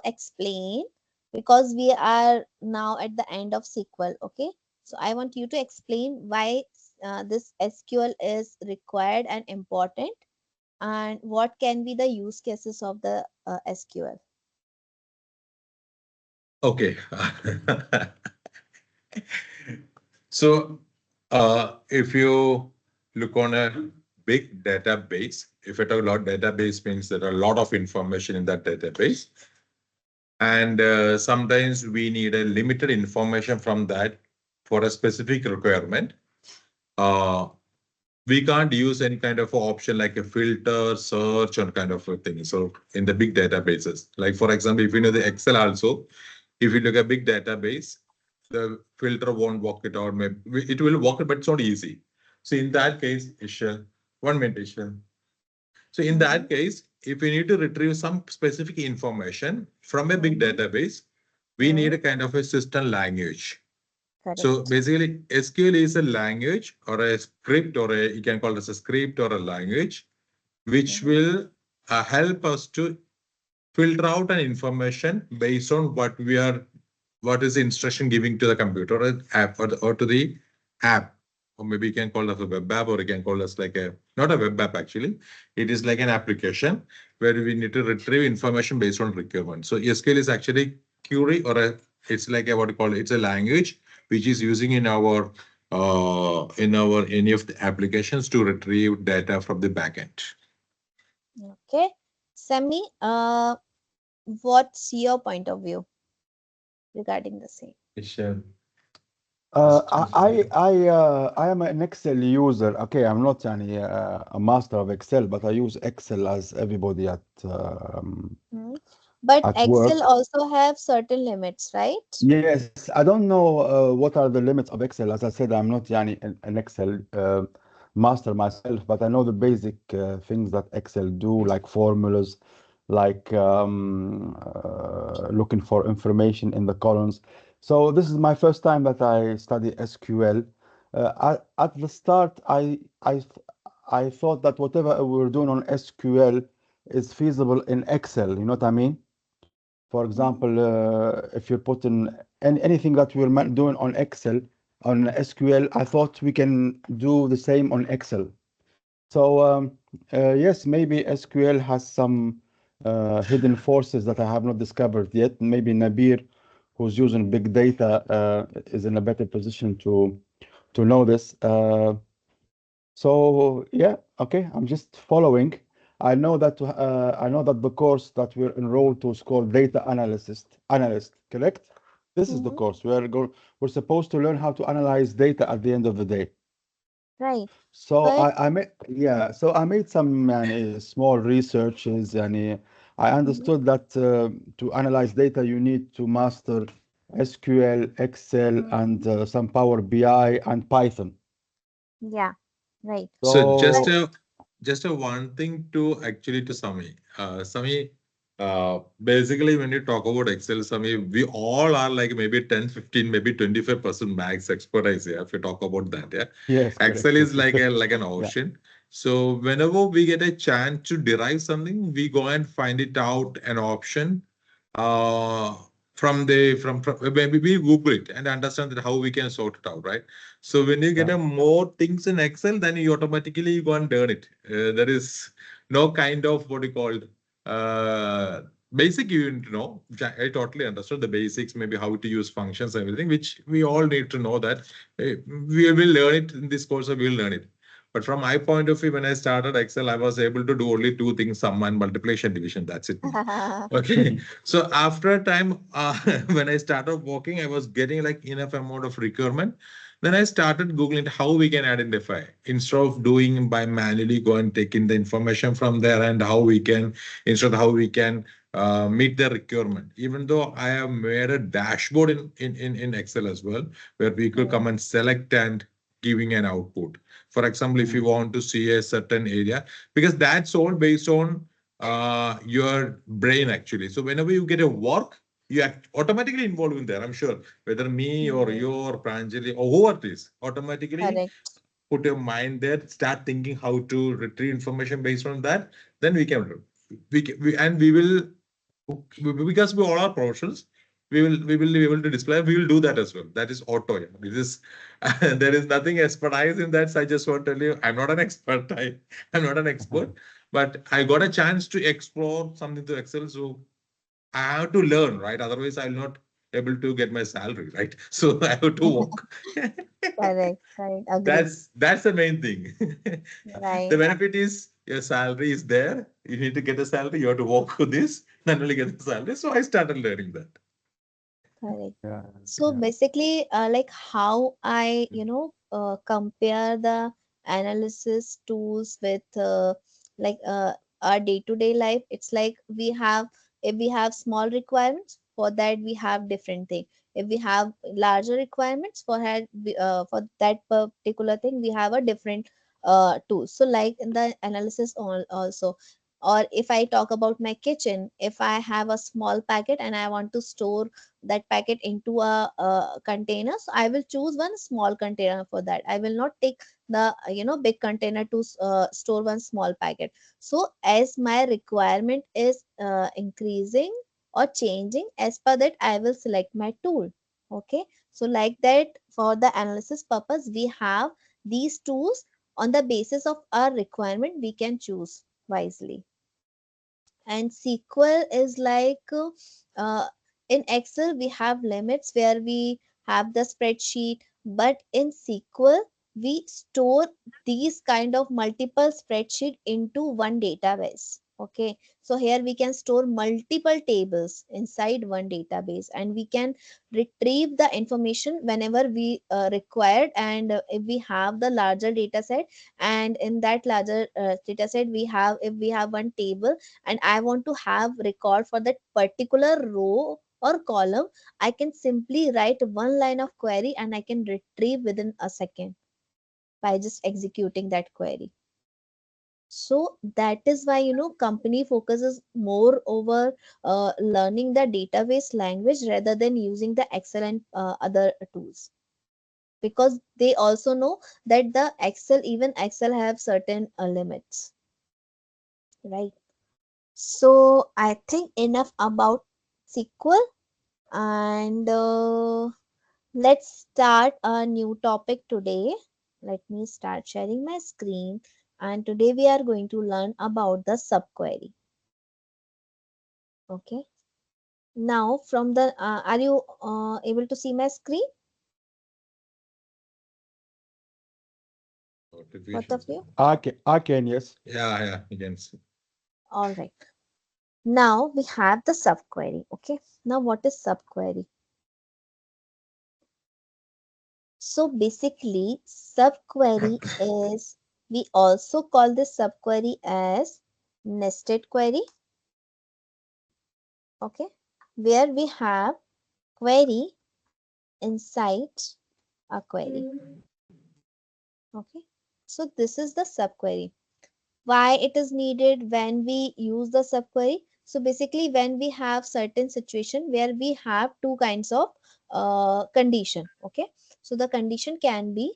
explain, because we are now at the end of SQL. Okay. So I want you to explain why this SQL is required and important, and what can be the use cases of the SQL. Okay. So, if you look on a big database, if you talk about database means there are a lot of information in that database, and sometimes we need a limited information from that for a specific requirement. Uh, we can't use any kind of option like a filter, search, or kind of a thing. So in the big databases, like for example, if you know the Excel also, if you look at big database, the filter won't work it out. Maybe it will work, but it's not easy. So in that case, Ishal, 1 minute, Ishal. So in Mm-hmm. that case, if we need to retrieve some specific information from a big Mm-hmm. database, we Mm-hmm. need a kind of a system language. So Correct. basically, SQL is a language or a script, or you can call it a script or a language, which Mm-hmm. will help us to filter out an information based on what is the instruction giving to the computer or app, or to the app. Or maybe you can call it a web app, or you can call it like not a web app actually. It is like an application where we need to retrieve information based on requirement. So SQL is actually query, or it's like what you call it, it's a language which is using in our any of the applications to retrieve data from the backend. Okay. Sami, what's your point of view regarding the same? Sure. I am an Excel user. Okay, I'm not a master of Excel, but I use Excel as everybody Hmm. But at Excel work. also have certain limits, right? Yes, I don't know what are the limits of Excel. As I said, I'm not an Excel master myself, but I know the basic things that Excel do, like formulas, like looking for information in the columns. So this is my first time that I study SQL. At the start, I thought that whatever we were doing on SQL is feasible in Excel. You know what I mean? For Mm-hmm. example, if you're putting anything that we're doing on Excel, on SQL, I thought we can do the same on Excel. So yes, maybe SQL has some hidden forces that I have not discovered yet. Maybe Nabir, who's using big data, is in a better position to know this. So yeah, okay, I'm just following. I know that the course that we're enrolled to is called data analyst, correct? This is the Mm-hmm. course. We're supposed to learn how to analyze data at the end of the day. Right. So But I made some small researches, and I mhm, understood that to analyze data you need to master SQL, Excel, mhm, and some Power BI and Python. yeah, right. So But just a one thing to actually to Sami. Sami, basically when you talk about Excel, Sami, we all are like maybe 10, 15, maybe 25% max expertise here. If you talk about that, yeah. Yes, Excel correct. is Yes. like an Yeah. ocean. So whenever we get a chance to derive something, we go and find it out an option. Uh, from maybe we Google it and understand that how we can sort it out, right? So when you get Yeah. a more things in Excel, then you automatically go and learn it. There is no kind of what you call uh, basic you need to know. I totally understood the basics, maybe how to use functions and everything, which we all need to know that we will learn it in this course, or we will learn it. But from my point of view, when I started Excel, I was able to do only two things: sum and multiplication, division. That's it. Okay. So after a time, when I started working, I was getting like enough amount of requirement. Then I started Googling how we can identify instead of doing by manually go and taking the information from there, and how we can, instead of how we can meet the requirement. Even though I have made a dashboard in Excel as well, where we could come Mm, and select and giving an output. For example, if you Mm. want to see a certain area, because that's all based on your brain actually. So whenever you get a work, you automatically involved in there. I'm sure whether me or mm, you or Pranjali or whoever it is, automatically correct. put your mind there, start thinking how to retrieve information based on that. Then we can, and we will because we all are professionals, we will be able to display. We will do that as well. That is auto. Yeah. This is there is nothing expertise in that. So I just want to tell you, I'm not an expert. I'm not an expert, but I got a chance to explore something to Excel. So I have to learn, right? Otherwise, I'll not able to get my salary, right? So I have to work. Correct, correct. Agree. That's the main thing. The Right, benefit is your salary is there. You need to get a salary. You have to work for this, then only get the salary. So I started learning that. correct. Yeah, So yeah. basically, like how I, compare the analysis tools with like our day-to-day life. It's like if we have small requirements, for that we have different thing. If we have larger requirements for that particular thing, we have a different tool. So like in the analysis also, or if I talk about my kitchen, if I have a small packet and I want to store that packet into a container, so I will choose one small container for that. I will not take the big container to store one small packet. So as my requirement is increasing or changing, as per that I will select my tool. Okay, so like that, for the analysis purpose we have these tools. On the basis of our requirement we can choose wisely. And SQL is like in Excel we have limits where we have the spreadsheet, but in SQL we store these kind of multiple spreadsheet into one database. Okay, so here we can store multiple tables inside one database, and we can retrieve the information whenever we required. And if we have the larger data set, and in that larger data set we have, if we have one table and I want to have record for that particular row or column, I can simply write one line of query and I can retrieve within a second by just executing that query. So that is why company focuses more over learning the database language rather than using the Excel and other tools, because they also know that the Excel, even Excel have certain limits, right? So I think enough about SQL, and let's start a new topic today. Let me start sharing my screen, and today we are going to learn about the subquery. Okay. Now from the are you able to see my screen, both Notifications. of you? I can, yes. Yeah, yeah, you can see. All right. Now we have the subquery. Okay. Now what is subquery? So basically, subquery is, we also call this subquery as nested query, okay, where we have query inside a query, okay. So this is the subquery. Why it is needed when we use the subquery? So basically, when we have certain situation where we have two kinds of condition, okay. So the condition can be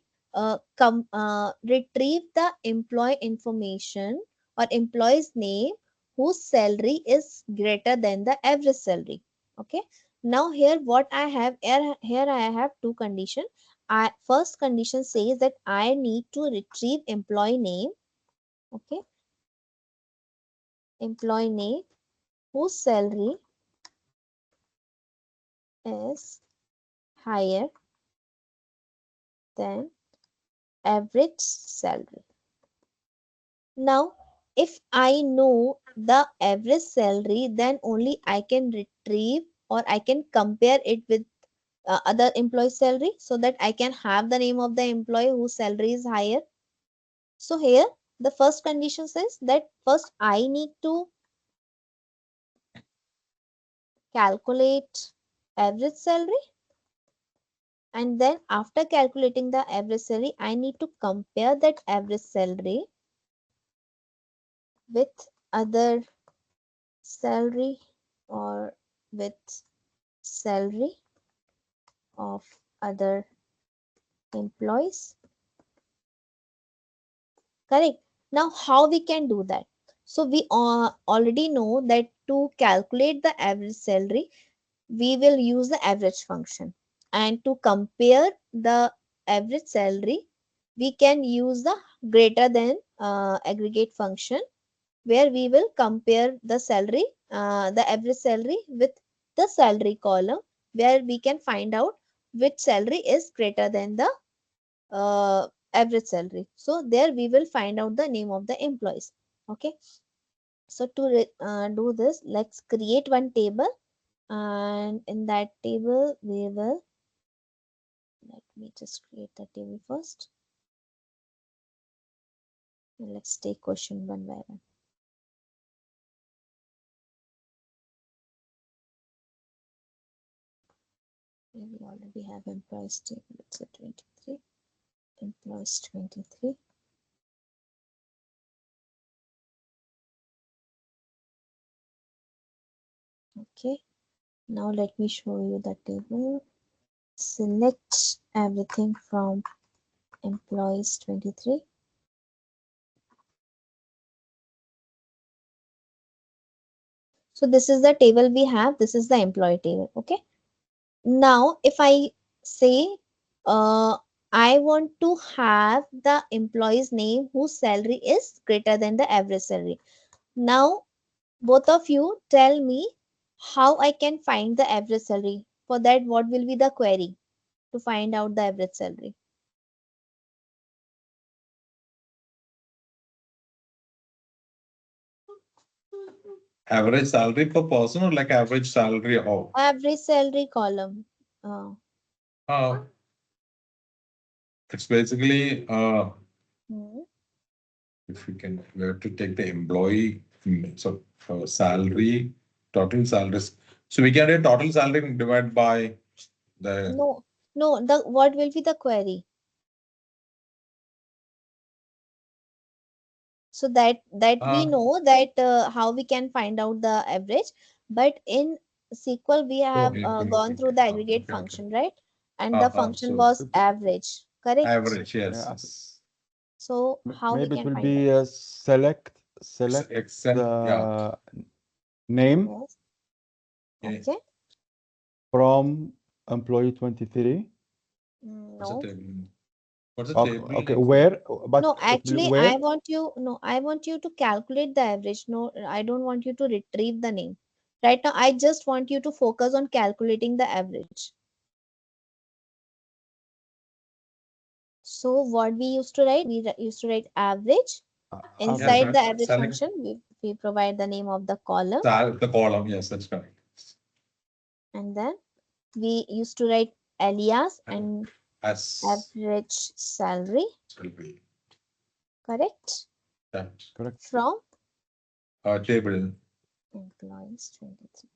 retrieve the employee information or employee's name whose salary is greater than the average salary, okay. Now here what I have here I have two condition. First condition says that I need to retrieve employee name, okay, employee name whose salary is higher than average salary. Now, if I know the average salary, then only I can retrieve or I can compare it with other employee salary, so that I can have the name of the employee whose salary is higher. So here the first condition says that first I need to calculate average salary, and then after calculating the average salary I need to compare that average salary with other salary, or with salary of other employees. Correct. Now how we can do that? So we already know that to calculate the average salary, we will use the average function. And to compare the average salary, we can use the greater than aggregate function, where we will compare the salary, the average salary with the salary column, where we can find out which salary is greater than the average salary. So there we will find out the name of the employees. Okay. So to do this, let's create one table, and in that table we will, let me just create the table first. And let's take question one by one. Here we already have employees table. It's a 23. Employees 23. Okay. Now let me show you the table. Select everything from employees 23. So this is the table we have. This is the employee table. Okay. Now, if I say I want to have the employee's name whose salary is greater than the average salary. Now, both of you tell me how I can find the average salary. For that, what will be the query to find out the average salary? Average salary per person or like average salary of? Average salary column. Uh, it's basically Hmm. if we can, we have to take the employee, so salary, total salaries. So we can do total salary divided by the No, no. The what will be the query? So that we uh, know that how we can find out the average, but in SQL we oh, have gone through the aggregate okay, okay. function, right? And the function So was average, correct? average, yes, Yeah, yes. So how we maybe it can will find out? be select Except, yeah. the name Yes. Okay. Okay. from employee 23. What's the No, table? What's the Okay, table okay, name? where? no, But it will actually where? I want you to calculate the average. No, I don't want you to retrieve the name right now. I just want you to focus on calculating the average. So what we used to write, used to write average. Yes, Inside Average. the right. average Select function, we provide the name of the column, the column. Yes, that's correct. and then we used to write alias And and as average salary, will be correct? that Correct. From table employees 23.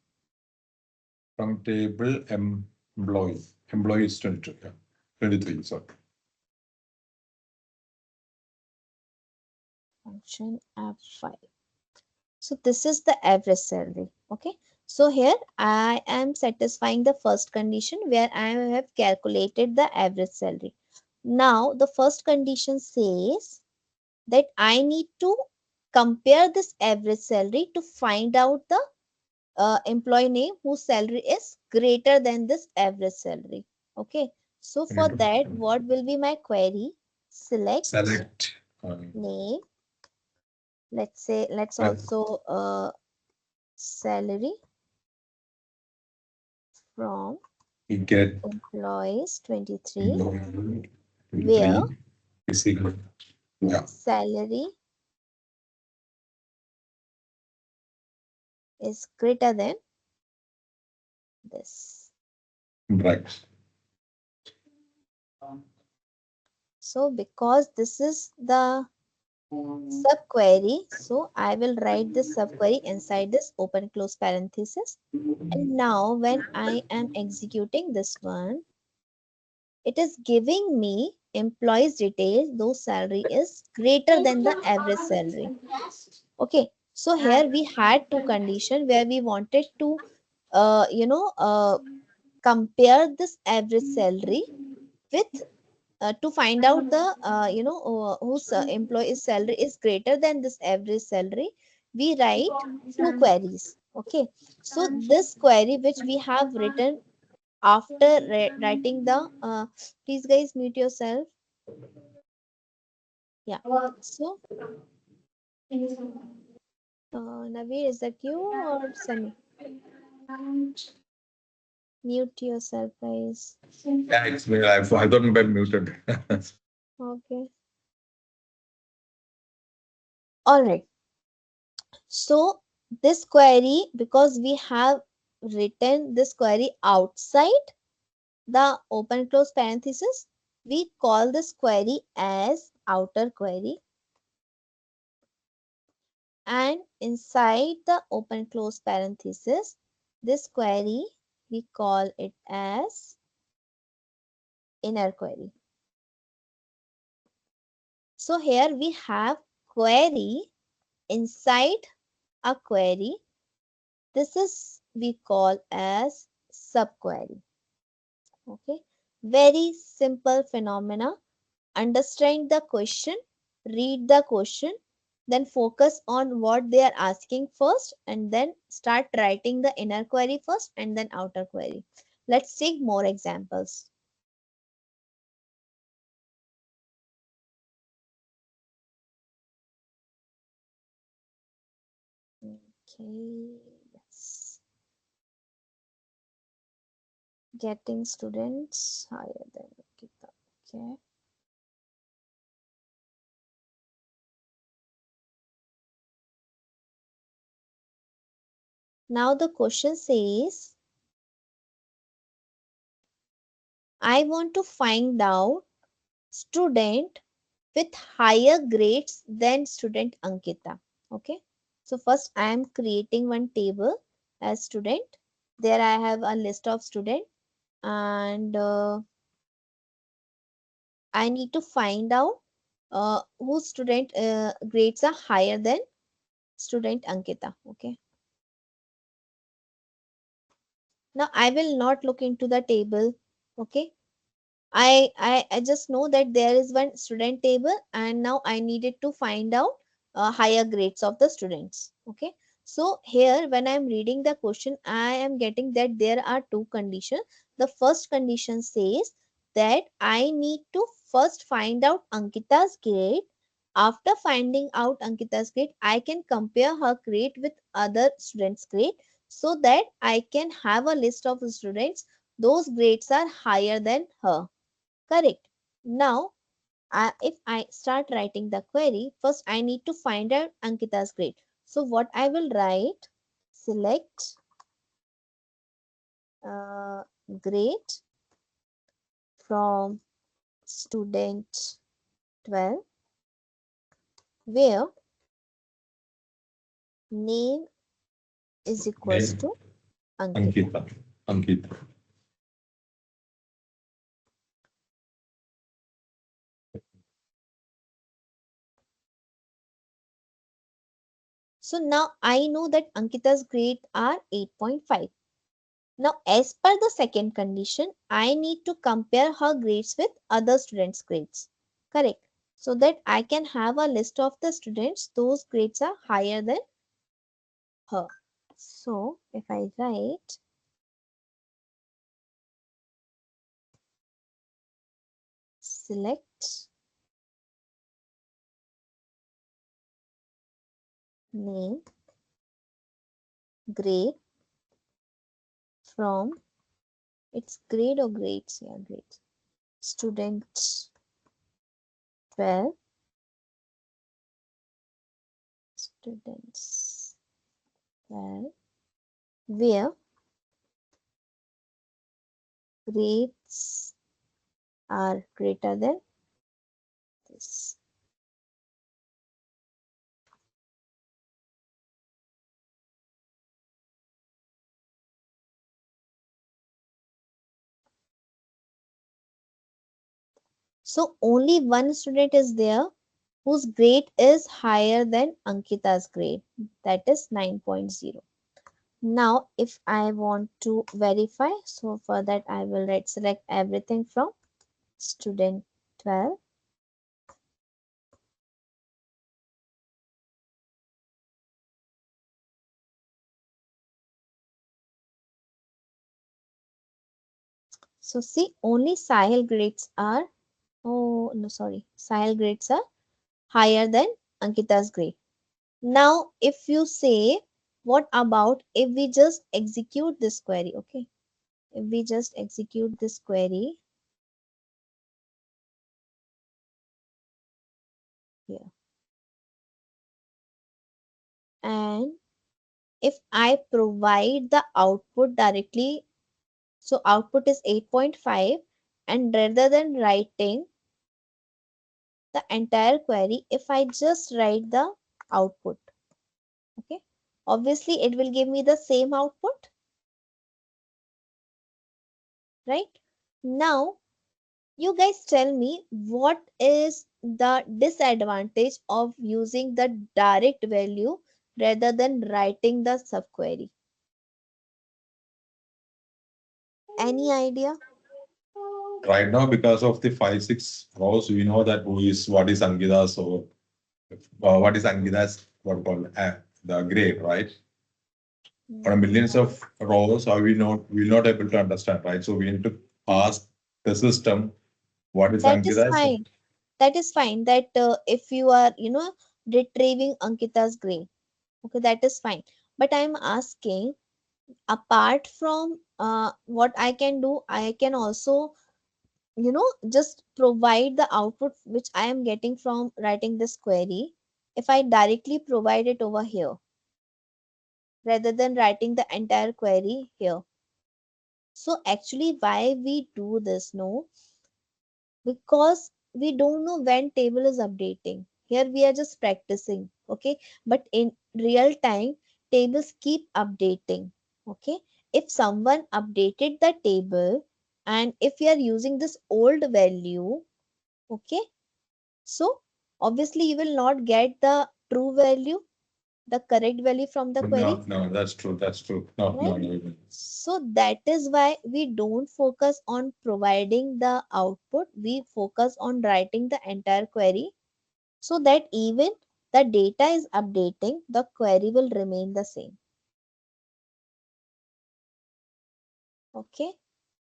from table employees 22. Yeah, 23. Sorry. Function F5. So this is the average salary. Okay. So here I am satisfying the first condition where I have calculated the average salary. Now the first condition says that I need to compare this average salary to find out the employee name whose salary is greater than this average salary. Okay. So for that, what will be my query? Select Select. name. Let's say, let's Uh, also salary from we get employees 23, employee where 23 is equal. Yeah, salary is greater than this. right. So because this is the subquery, so I will write this subquery inside this open close parenthesis. And now when I am executing this one, it is giving me employees details, though salary is greater than the average salary. Okay, so here we had two conditions where we wanted to, compare this average salary with to find out the whose employee's salary is greater than this average salary. we write two queries. Okay, so this query which we have written after writing the please guys mute yourself. Yeah, so Naveed, is that you or Semi? Mute yourself, guys. Yeah, it's me. I don't been muted. Okay. All right. So this query, because we have written this query outside the open close parenthesis, we call this query as outer query. And inside the open close parenthesis, this query, we call it as inner query. So here we have query inside a query. This is we call as subquery. Okay, very simple phenomena. Understand the question, read the question, then focus on what they are asking first, and then start writing the inner query first and then outer query. Let's take more examples. Okay, yes. Getting students higher than Nikita. Okay. Now the question says, I want to find out student with higher grades than student Ankita. Okay. So first I am creating one table as student. There I have a list of student and I need to find out whose student grades are higher than student Ankita. Okay. Now I will not look into the table. Okay. I just know that there is one student table and now I needed to find out higher grades of the students. Okay. So here when I am reading the question, I am getting that there are two conditions. The first condition says that I need to first find out Ankita's grade. After finding out Ankita's grade, I can compare her grade with other students' grade so that I can have a list of students those grades are higher than her. Correct. Now, if I start writing the query, first I need to find out Ankita's grade. So what I will write, select uh, grade from student 12, where name is equals Name to Ankita. Ankita. Ankita. So now I know that Ankita's grade are 8.5. Now, as per the second condition, I need to compare her grades with other students' grades. Correct. So that I can have a list of the students, those grades are higher than her. So, if I write select name grade from its grade or grades, yeah, grades. Student 12, students 12, where grades are greater than this. So only one student is there whose grade is higher than Ankita's grade, that is 9.0. Now, if I want to verify, so for that I will write select everything from student 12, So see, only Sahil grades are, oh no, sorry, Sahil grades are higher than Ankita's grade. Now, if you say, what about if we just execute this query? Okay, if we just execute this query here, and if I provide the output directly, so output is 8.5, and rather than writing the entire query, if I just write the output, okay, obviously it will give me the same output, right? Now, you guys tell me what is the disadvantage of using the direct value rather than writing the subquery? Any idea? Right now, because of the 5, 6 rows, we know that who is what is Angita's or what is Angita's what called the grade, right? On a millions Yeah. of rows, are we not able to understand, right? So we need to ask the system what is That is Angita's. fine. That is fine. That if you are, retrieving Ankita's grade, okay, that is fine. But I'm asking, apart from what I can do, I can also, just provide the output which I am getting from writing this query. If I directly provide it over here rather than writing the entire query here. So actually why we do this, no? Because we don't know when table is updating. Here we are just practicing, okay? But in real time, tables keep updating, okay? If someone updated the table and if we are using this old value, okay, so obviously you will not get the true value, the correct value from the query, No, no, that's true. That's true. No, right? no, no. So that is why we don't focus on providing the output. We focus on writing the entire query so that even the data is updating, the query will remain the same. Okay.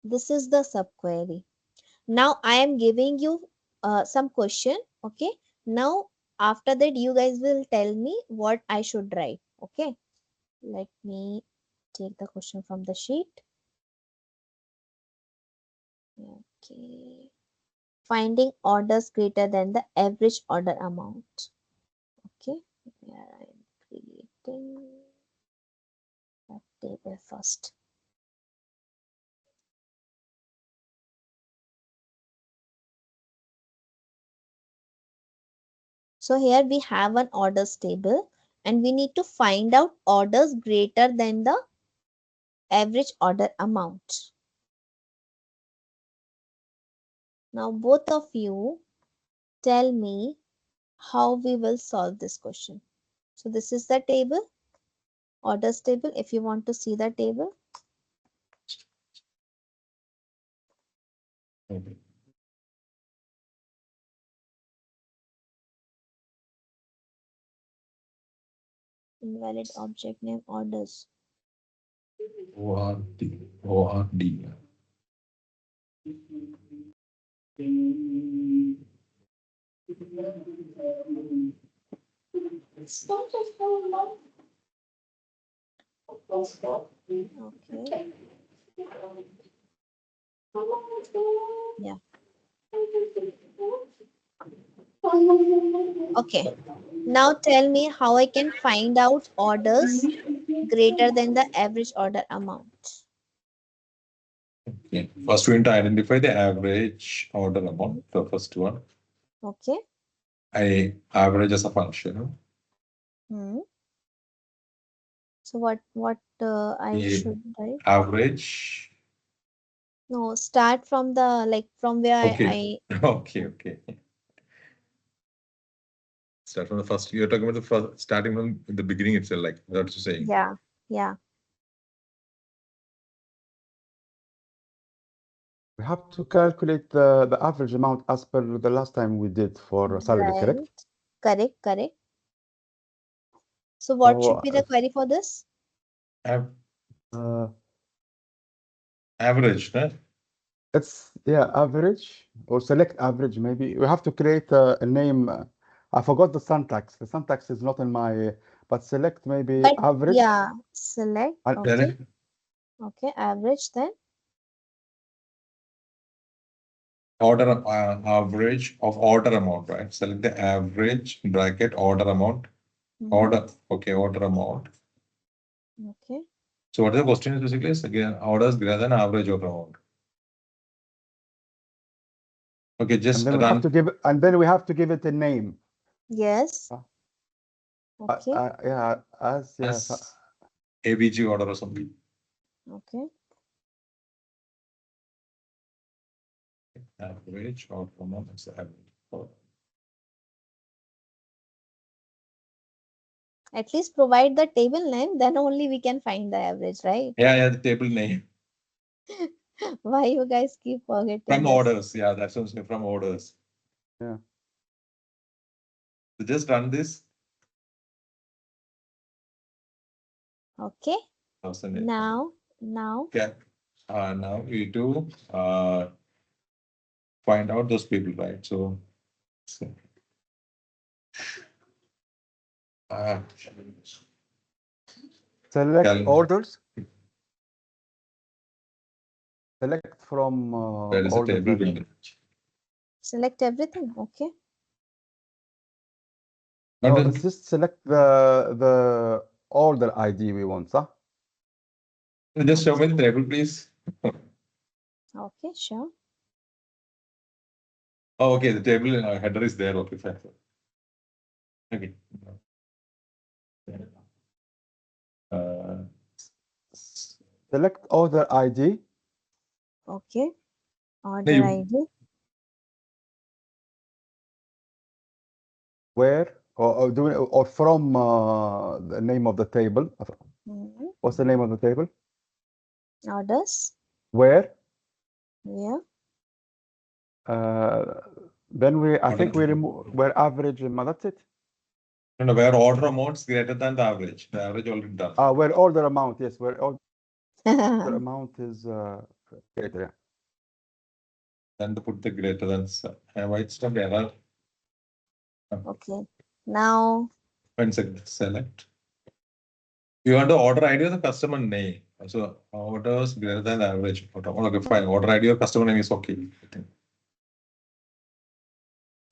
This is the subquery. Now I am giving you some question. Okay. Now after that you guys will tell me what I should write. Okay. Let me take the question from the sheet. Okay. Finding orders greater than the average order amount. Okay, here I am creating a table first. So here we have an orders table and we need to find out orders greater than the average order amount. Now both of you tell me how we will solve this question. So this is the table, orders table. If you want to see the table, Okay. invalid object name orders. ORD. ORD. Okay, yeah. Okay. Now tell me how I can find out orders greater than the average order amount. Okay. First, we need to identify the average order Hmm. amount. The first one. Okay. I average as a function. Hmm. So what I The should write? average. No, start from the like from where Okay. I Okay. Okay. Start from the first. You're talking about the first, starting from the beginning itself, like that's saying. yeah, yeah. We have to calculate the average amount as per the last time we did for salary, correct? Right. Correct, correct. So what should So be the query for this? Av- uh, Average, right? It's yeah, average or select average maybe. We have to create a name. I forgot the syntax. The syntax is not in my, but select maybe But average. yeah, select. And Okay. Select Okay. Average then. order average of order amount, right? Select the average bracket order amount. Mm-hmm. Order. Okay, order amount. Okay. So what the question is basically is again orders greater than average order amount. Okay, and just then we have to run give and then we have to give it a name. Yes. Uh, Okay. yeah, as yeah, as ABG order or something. Okay. Average order amount is the average. At least provide the table name, then only we can find the average, right? Yeah, yeah, the table name Why you guys keep forgetting from this? orders. Yeah, that's what I'm saying, from orders. yeah. So just run this. Okay. 1008. Now, Okay. Now we do find out those people, right? So uh, Select cal- orders. Select from where is the orders, table I think. builder? select everything. Okay. No, Not it's the, just select the order ID we want, huh? just show me the table, please. Okay, sure. Oh, okay, the table header is there. Okay, fine. Okay. Uh, Select order ID Okay. no, Order you, ID. where or from the name of the table. Mhm. What's the name of the table? Orders. Where? Yeah. Uh, then I order, think we remove where average. That's it. no, where order amounts greater than the average. The average already done. Where order amount, yes, where order amount is greater. Yeah. Then to put the greater than white stuff error. Okay. Now, One second, select. You want the order ID or the customer name? So orders greater than the average. Okay, fine. Order ID or customer name is okay. I think.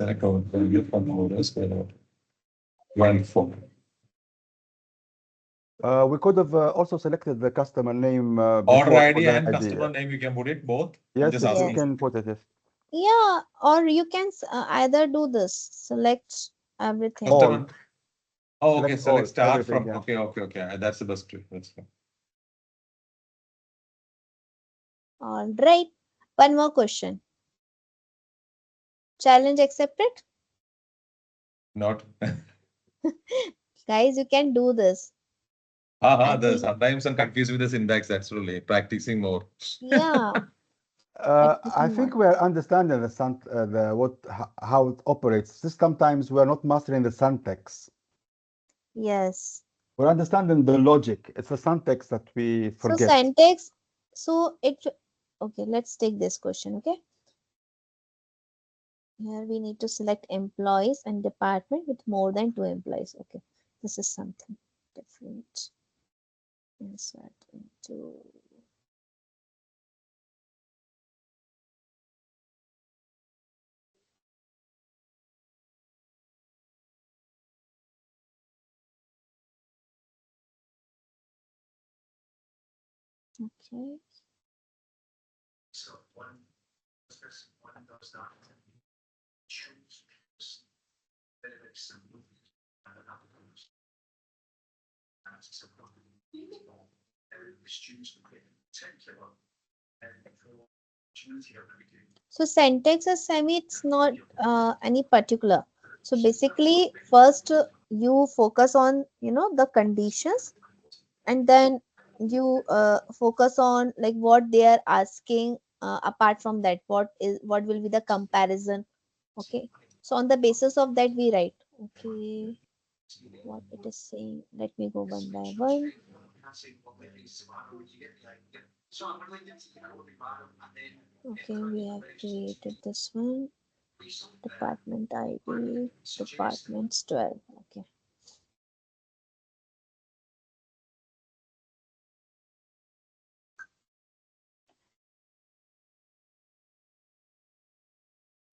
Select order ID from orders. One four. We could have also selected the customer name Order before ID order and ID. customer name, you can put it both. I'm Yes, just yes, we asking. yes. can put it. Yes. Yeah, or you can either do this. Select everything. All. Customer. Oh, okay. Select Select all. start Everything. from. Yeah. Okay, okay, okay. That's the best way. That's fine. All right. One more question. Challenge accepted? Not. Guys, you can do this. I think, Sometimes I'm confused with the syntax. That's really practicing more. yeah, at least I more. think we are understanding how it operates. Just sometimes we are not mastering the syntax. Yes. We're understanding the logic. It's the syntax that we So forget. syntax, so okay, let's take this question, okay? Here we need to select employees and department with more than two employees. Okay, this is something different. Insert into, okay. So syntax is semi, it's not any particular. So basically, first you focus on, the conditions, and then you focus on like what they are asking. Apart from that, what will be the comparison? Okay. So on the basis of that, we write. Okay. What it is saying. Let me go one by one. Okay, we have created this one. Department ID, departments 12. Okay.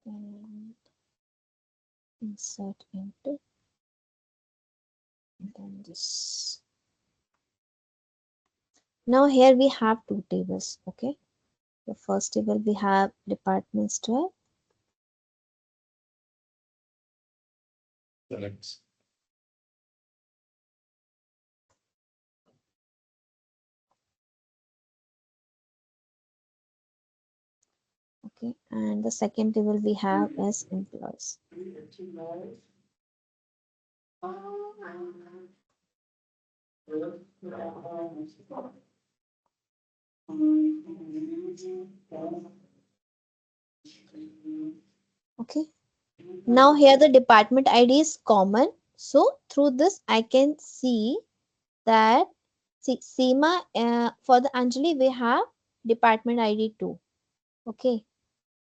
And insert into, and then this. Now here we have two tables. Okay. The first table we have departments 12. Select. Okay. And the second table we have is employees. Okay. Now here the department ID is common. So through this I can see that Seema, for the Anjali we have department ID 2. Okay.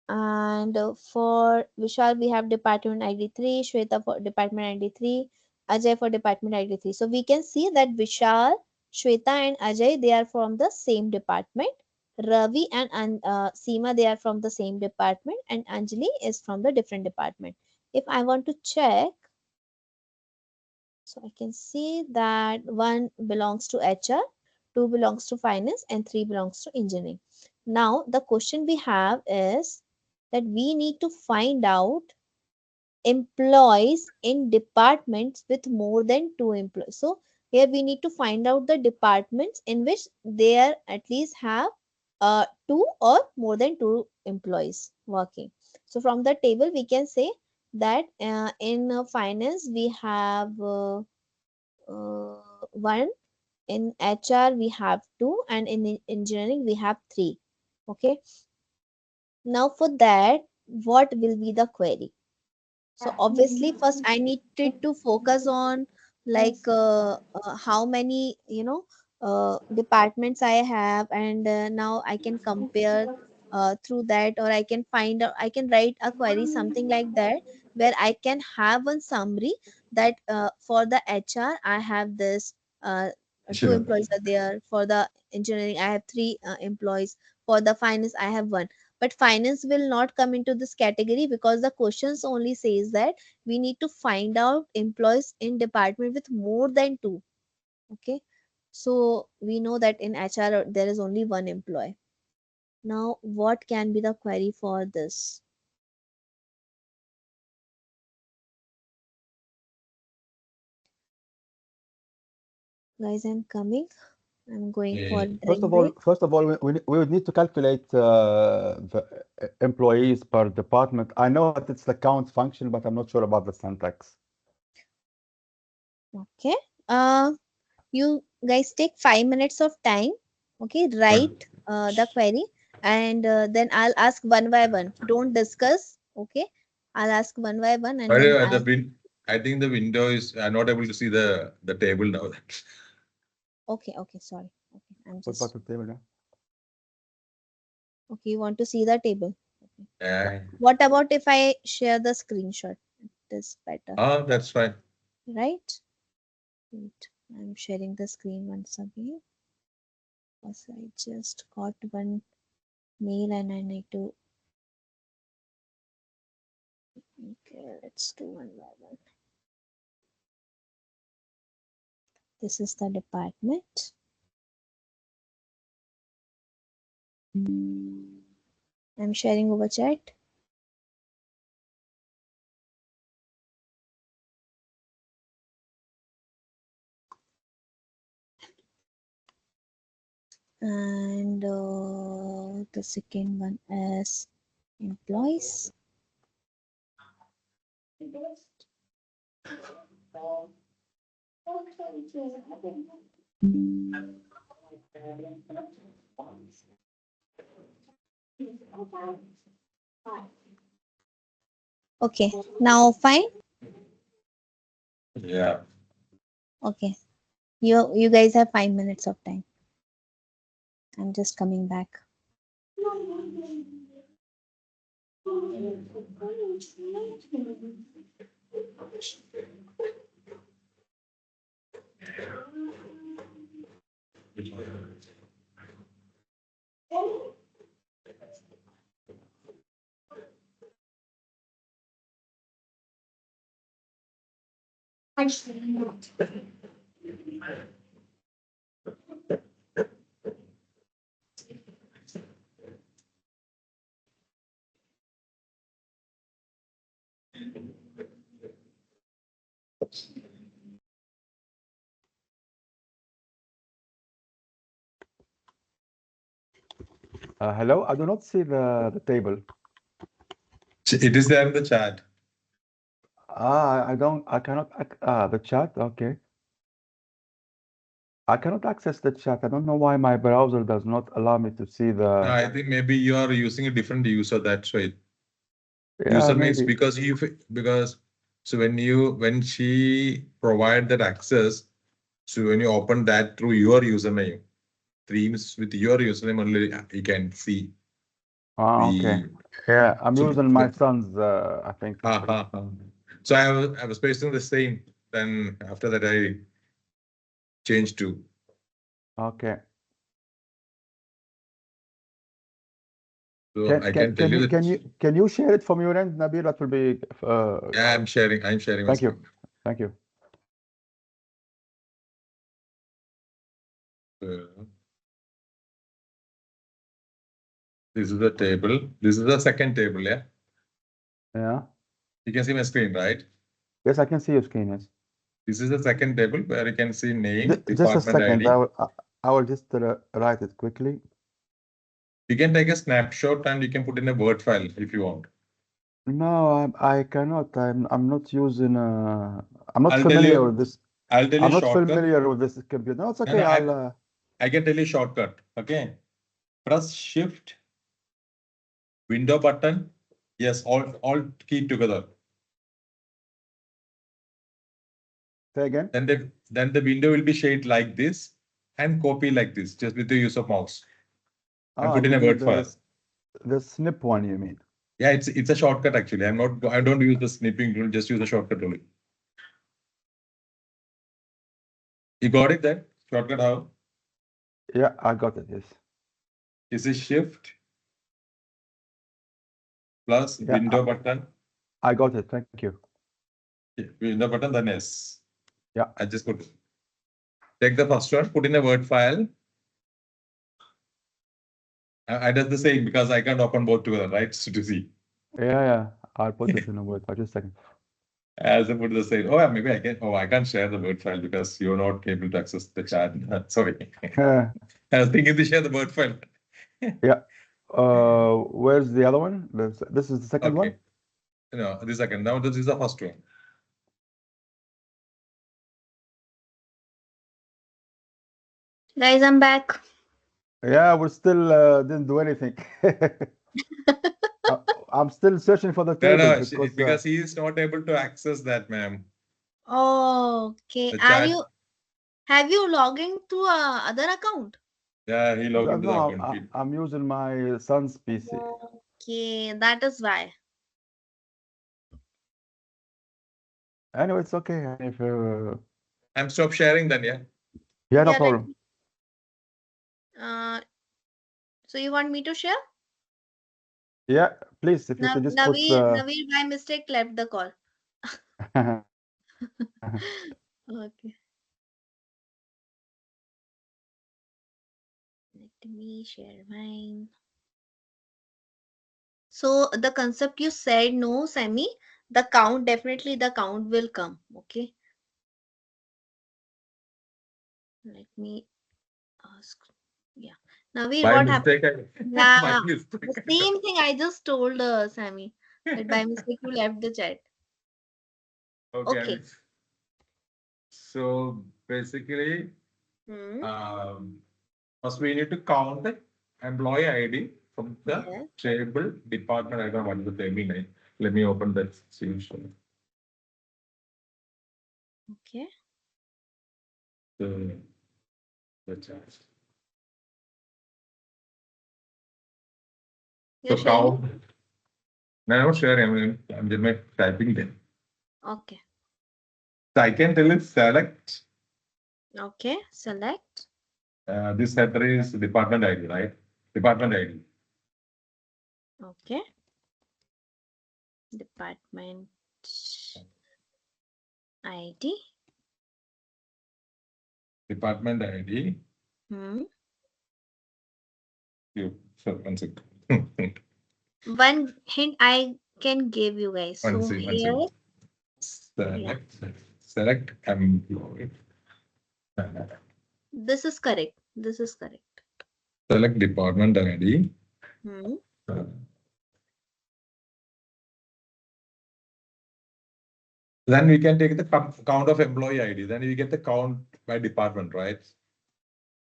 And for Vishal we have department ID 3, Shweta for department ID 3, Ajay for department ID 3. So we can see that Vishal, Shweta and Ajay they are from the same department. Ravi and Seema they are from the same department and Anjali is from the different department. If I want to check, so I can see that one belongs to HR, two belongs to finance, and three belongs to engineering. Now, the question we have is that we need to find out employees in departments with more than two employees. So, here we need to find out the departments in which there at least have two or more than two employees working. So, from the table, we can say that in finance we have one, in HR we have two, and in engineering we have three. Okay. Now for that, what will be the query? So obviously, first I needed to focus on like how many departments I have, and now I can compare through that, or I can find out. I can write a query something like that where I can have one summary that for the HR I have this two Sure. employees are there. For the engineering I have three employees. For the finance I have one, but finance will not come into this category because the questions only says that we need to find out employees in department with more than two. Okay, so we know that in HR there is only one employee. Now what can be the query for this? Guys, I'm coming. I'm going for Yeah. drink break. First of all, we would need to calculate the employees per department. I know that it's the count function, but I'm not sure about the syntax. Okay, uh you guys take 5 minutes of time. Okay, But write the query, and then I'll ask one by one. Don't discuss. Okay, I'll ask one by one, and then the I'll. I think the window is not able to see the table now. Okay, okay, sorry. Okay, I'm What about just. the table now? Okay, you want to see the table. Okay. Yeah. What about if I share the screenshot? It is better, That's fine. right? Wait, I'm sharing the screen once again because I just got one mail and I need to. Okay, let's do one by one. This is the department. I'm sharing over chat. And the second one is employees. Okay, now fine. Yeah. Okay. You guys have 5 minutes of time. I'm just coming back. Hello, I do not see the table. It is there in the chat. I don't, I cannot, the chat, okay. I cannot access the chat. I don't know why my browser does not allow me to see No, the, I think maybe you are using a different user. That's why. yeah, User means maybe. because because so when she provide that access, so when you open that through your username, Teams with your username only you can see Okay. the Yeah, I'm so using my son's, I think. so I was pasting the same. Then after that I changed to. Okay. So I can tell you that. Can you share it from your end, Nabil? That will be, Yeah, I'm sharing. I'm sharing my thank you. screen. Thank you. Uh, this is the table. This is the second table. Yeah, Yeah. you can see my screen, right? Yes, I can see your screen, yes. This is the second table where you can see name, Just a department second. ID. I will just write it quickly. You can take a snapshot and you can put in a Word file if you want. No, I cannot. I'm not using, I'm not I'll tell familiar you. with this. I'll tell you I'm not shortcut. familiar with this computer. No, it's No, okay. no, I'll, I can tell you shortcut. Okay. Press Shift, window button. Yes, all key together. say again. Then the window will be shaped like this and copy like this, just with the use of mouse. And Ah, put in you a mean Word file. the snip one, you mean? Yeah, it's a shortcut actually. I don't use the snipping tool, just use the shortcut only. You got it then? Shortcut how? Yeah, I got it. Yes. This is Shift plus Yeah, window button. I got it. Thank you. Window button, then S. Yeah. I just put take the first one, put in a Word file. I did the same because I can't open both together, right? So to see. Yeah. I'll put this in a word. Just a second. As I put the same. Oh, yeah, maybe I can. Oh, I can't share the Word file because you're not able to access the chat. Sorry. I was thinking to share the Word file. Yeah. Where's the other one? This is the second one? Okay. No, the second. Now this is the first one. Guys, I'm back. Yeah, we still didn't do anything. Uh, I'm still searching for the No, table no, because because he is not able to access that, ma'am. Okay. The Are chat. you have you logged into other account? Yeah, he logged into the no, account. I'm using my son's PC. Okay, that is why. Anyway, it's okay. If I'm stop sharing then, yeah. yeah, no Yeah, let problem. me. Uh, so you want me to share? Yeah, please, if you could just put Naveen by mistake left the call. Okay. Let me share mine. So the concept you said, no, Sammy, the count, definitely the count will come. Okay. Let me ask. Yeah. Naveen, By what happened? mistake, by Yeah. The mistake. same thing I just told Sammy. That by mistake you left the chat. Okay. Okay. So basically, Hmm. um, first we need to count the employee ID from the Yes. table department. I don't know what is the table name. Let me open that solution. Okay. the chart. You're So sharing it? count. No, I'm not sharing. I'm just typing them. Okay. So I can tell it select. Okay. Select. This header is department ID, right? Department ID. Okay. Department ID. Department ID. Hmm. So one second. One hint I can give you guys. One So second. One here, second. yeah, Select employee. this is correct. This is correct. Select department ID. Hmm. Then we can take the count of employee ID. Then we get the count by department, right?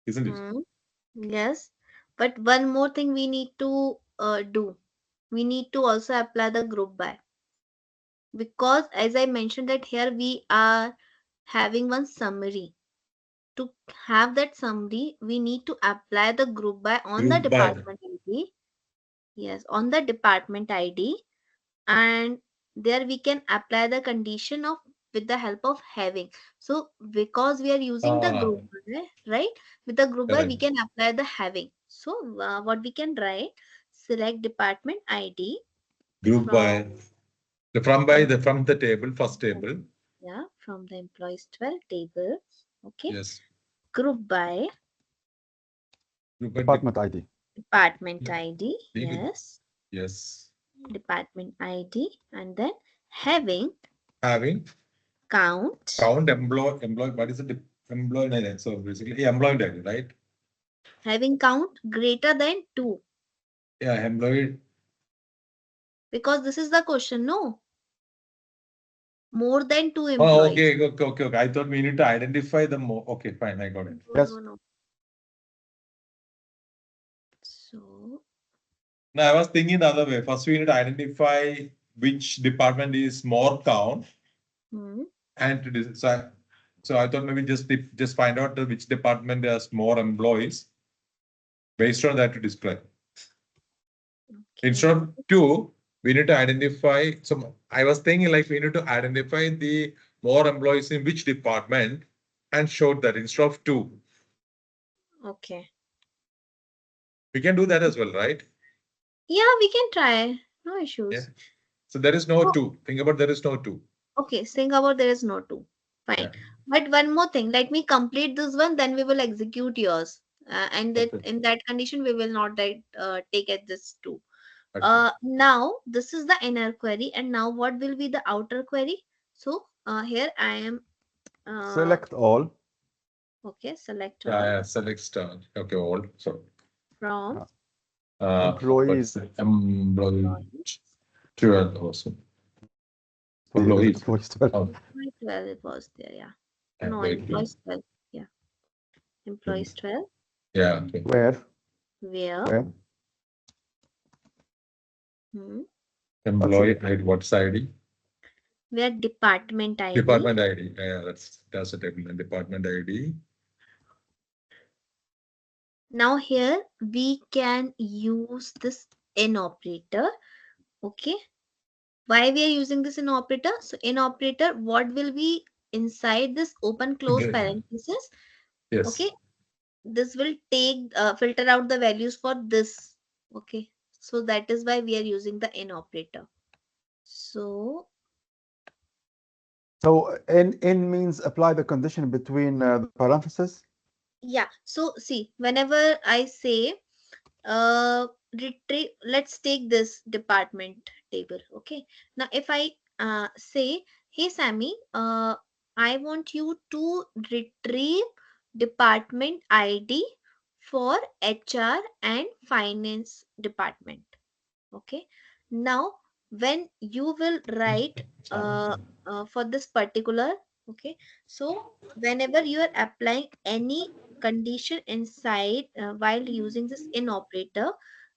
Isn't it? Hmm. Yes. But one more thing we need to do. We need to also apply the group by, because as I mentioned that here we are having one summary. To have that summary, we need to apply the group by on the Group by. department ID. Yes, on the department ID, and there we can apply the condition of with the help of having. So because we are using the Ah, group by, right? With the group by we correct. can apply the having. So what we can write, select department ID Group from by. The from by em- the from the table, first table. yeah, from the employees 12 table. Okay. Yes. Group by Group by department ID. department ID. Yes. yes. Department ID, and then having Having count, count employee. What is the employee ID? So basically, employee ID, right? having count greater than 2, Yeah, employee. because this is the question, no, more than 2 Oh, employees. okay. I thought we need to identify the more. Okay, fine. I got it. No, Yes. no, no. So, No, I was thinking the other way. First, we need to identify which department is more count, hmm, and to decide. So I thought maybe just find out which department has more employees based on that to display. Instead okay, of two, we need to identify. So I was thinking like we need to identify the more employees in which department and show that instead of two. okay. We can do that as well, right? Yeah, we can try. No Yeah. issues. So there is no So, two. Think about there is no two. okay, think about there is no 2. Fine. Yeah. But one more thing, let me complete this one, then we will execute yours. And that Okay. in that condition, we will not take at this 2. Okay. Now this is the inner query, and now what will be the outer query? So here I am Select all. okay, select Yeah, all yeah. Select star. Okay, all. So from uh, what's employees. the employee employees. 12 also. Sorry, Employees. employees 12. Oh, Employee 12 it was there, yeah. No, employee 12. employees 12. Yeah, employees 12 Yeah. Okay. Where? where Where? hmm, What's it? Employee ID. What's ID? where department ID. Department ID. Yeah, that's the table. Department ID. Now here we can use this in operator. Okay, why we are using this in operator? So in operator, what will be inside this open close Okay. parenthesis? Okay, Yes. this will take filter out the values for this. Okay, so that is why we are using the in operator. So So in means apply the condition between the parentheses. yeah, so see, whenever I say retrieve, let's take this department table. Okay, now if I say, hey Sammy, I want you to retrieve department ID for HR and finance department. Okay, now when you will write for this particular, okay, so whenever you are applying any condition inside while using this in operator,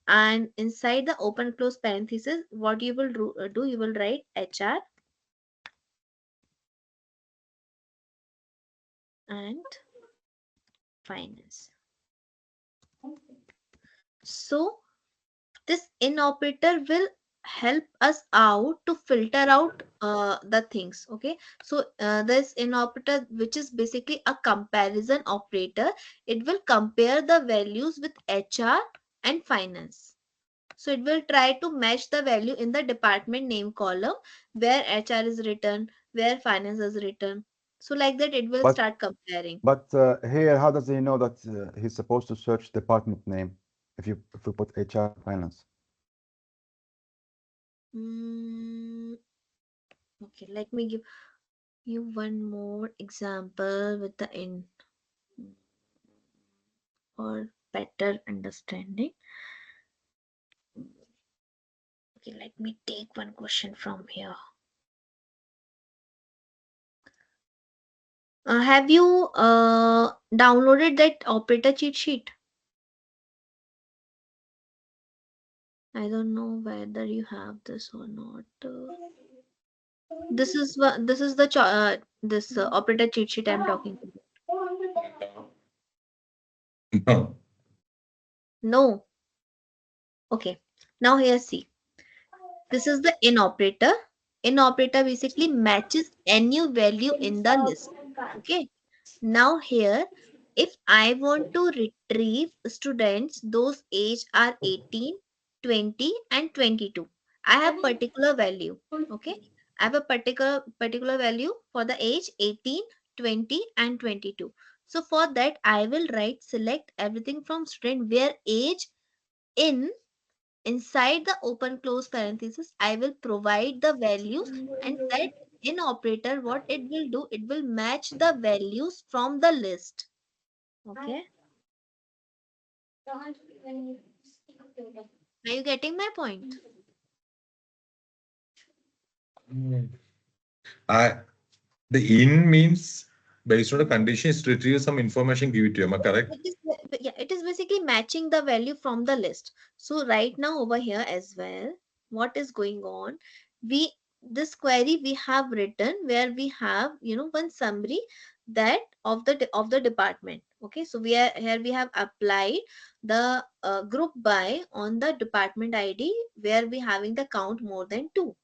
and inside the open close parenthesis, what you will do, you will write HR and finance. So this in operator will help us out to filter out the things. Okay, so this in operator, which is basically a comparison operator, it will compare the values with HR and finance. So it will try to match the value in the department name column where HR is written, where finance is written. So like that it will But start comparing. here, how does he know that he's supposed to search department name if you put HR and finance? Mm, okay, let me give you one more example with the in for better understanding. Okay, let me take one question from here. Have you downloaded that operator cheat sheet? I don't know whether you have this or not. This is the this operator cheat sheet I'm talking about. No. No. Okay. Now here see. This is the in operator. In operator basically matches any value in the list. Okay. Now here, if I want to retrieve students, those age are 18, 20 and 22. I have particular value. Okay. I have a particular value for the age 18, 20 and 22. So for that, I will write select everything from student where age in inside the open close parenthesis. I will provide the values, and that in operator what it will do, it will match the values from the list. Okay, are you getting my point? I the in means based on the conditions retrieve some information, give it to you. Am I correct? Yeah, it is basically matching the value from the list. So right now over here as well, what is going on, we this query we have written where we have, one summary that of the department. Okay, so we are here, we have applied the group by on the department ID where we having the count more than 2.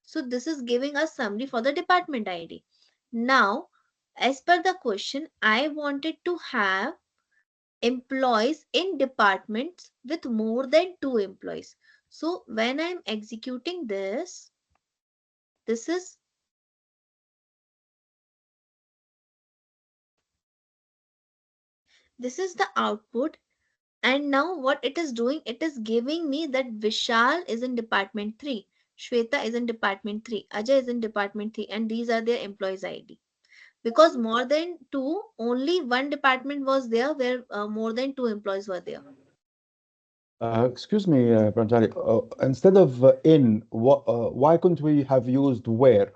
So this is giving us summary for the department ID. Now, as per the question, I wanted to have employees in departments with more than 2 employees. So when I'm executing this is the output. And now what it is doing, it is giving me that Vishal is in department 3, Shweta is in department 3, Ajay is in department 3, and these are their employees ID. Because more than 2, only one department was there where more than 2 employees were there. Excuse me, Pranjali. Instead of why couldn't we have used where?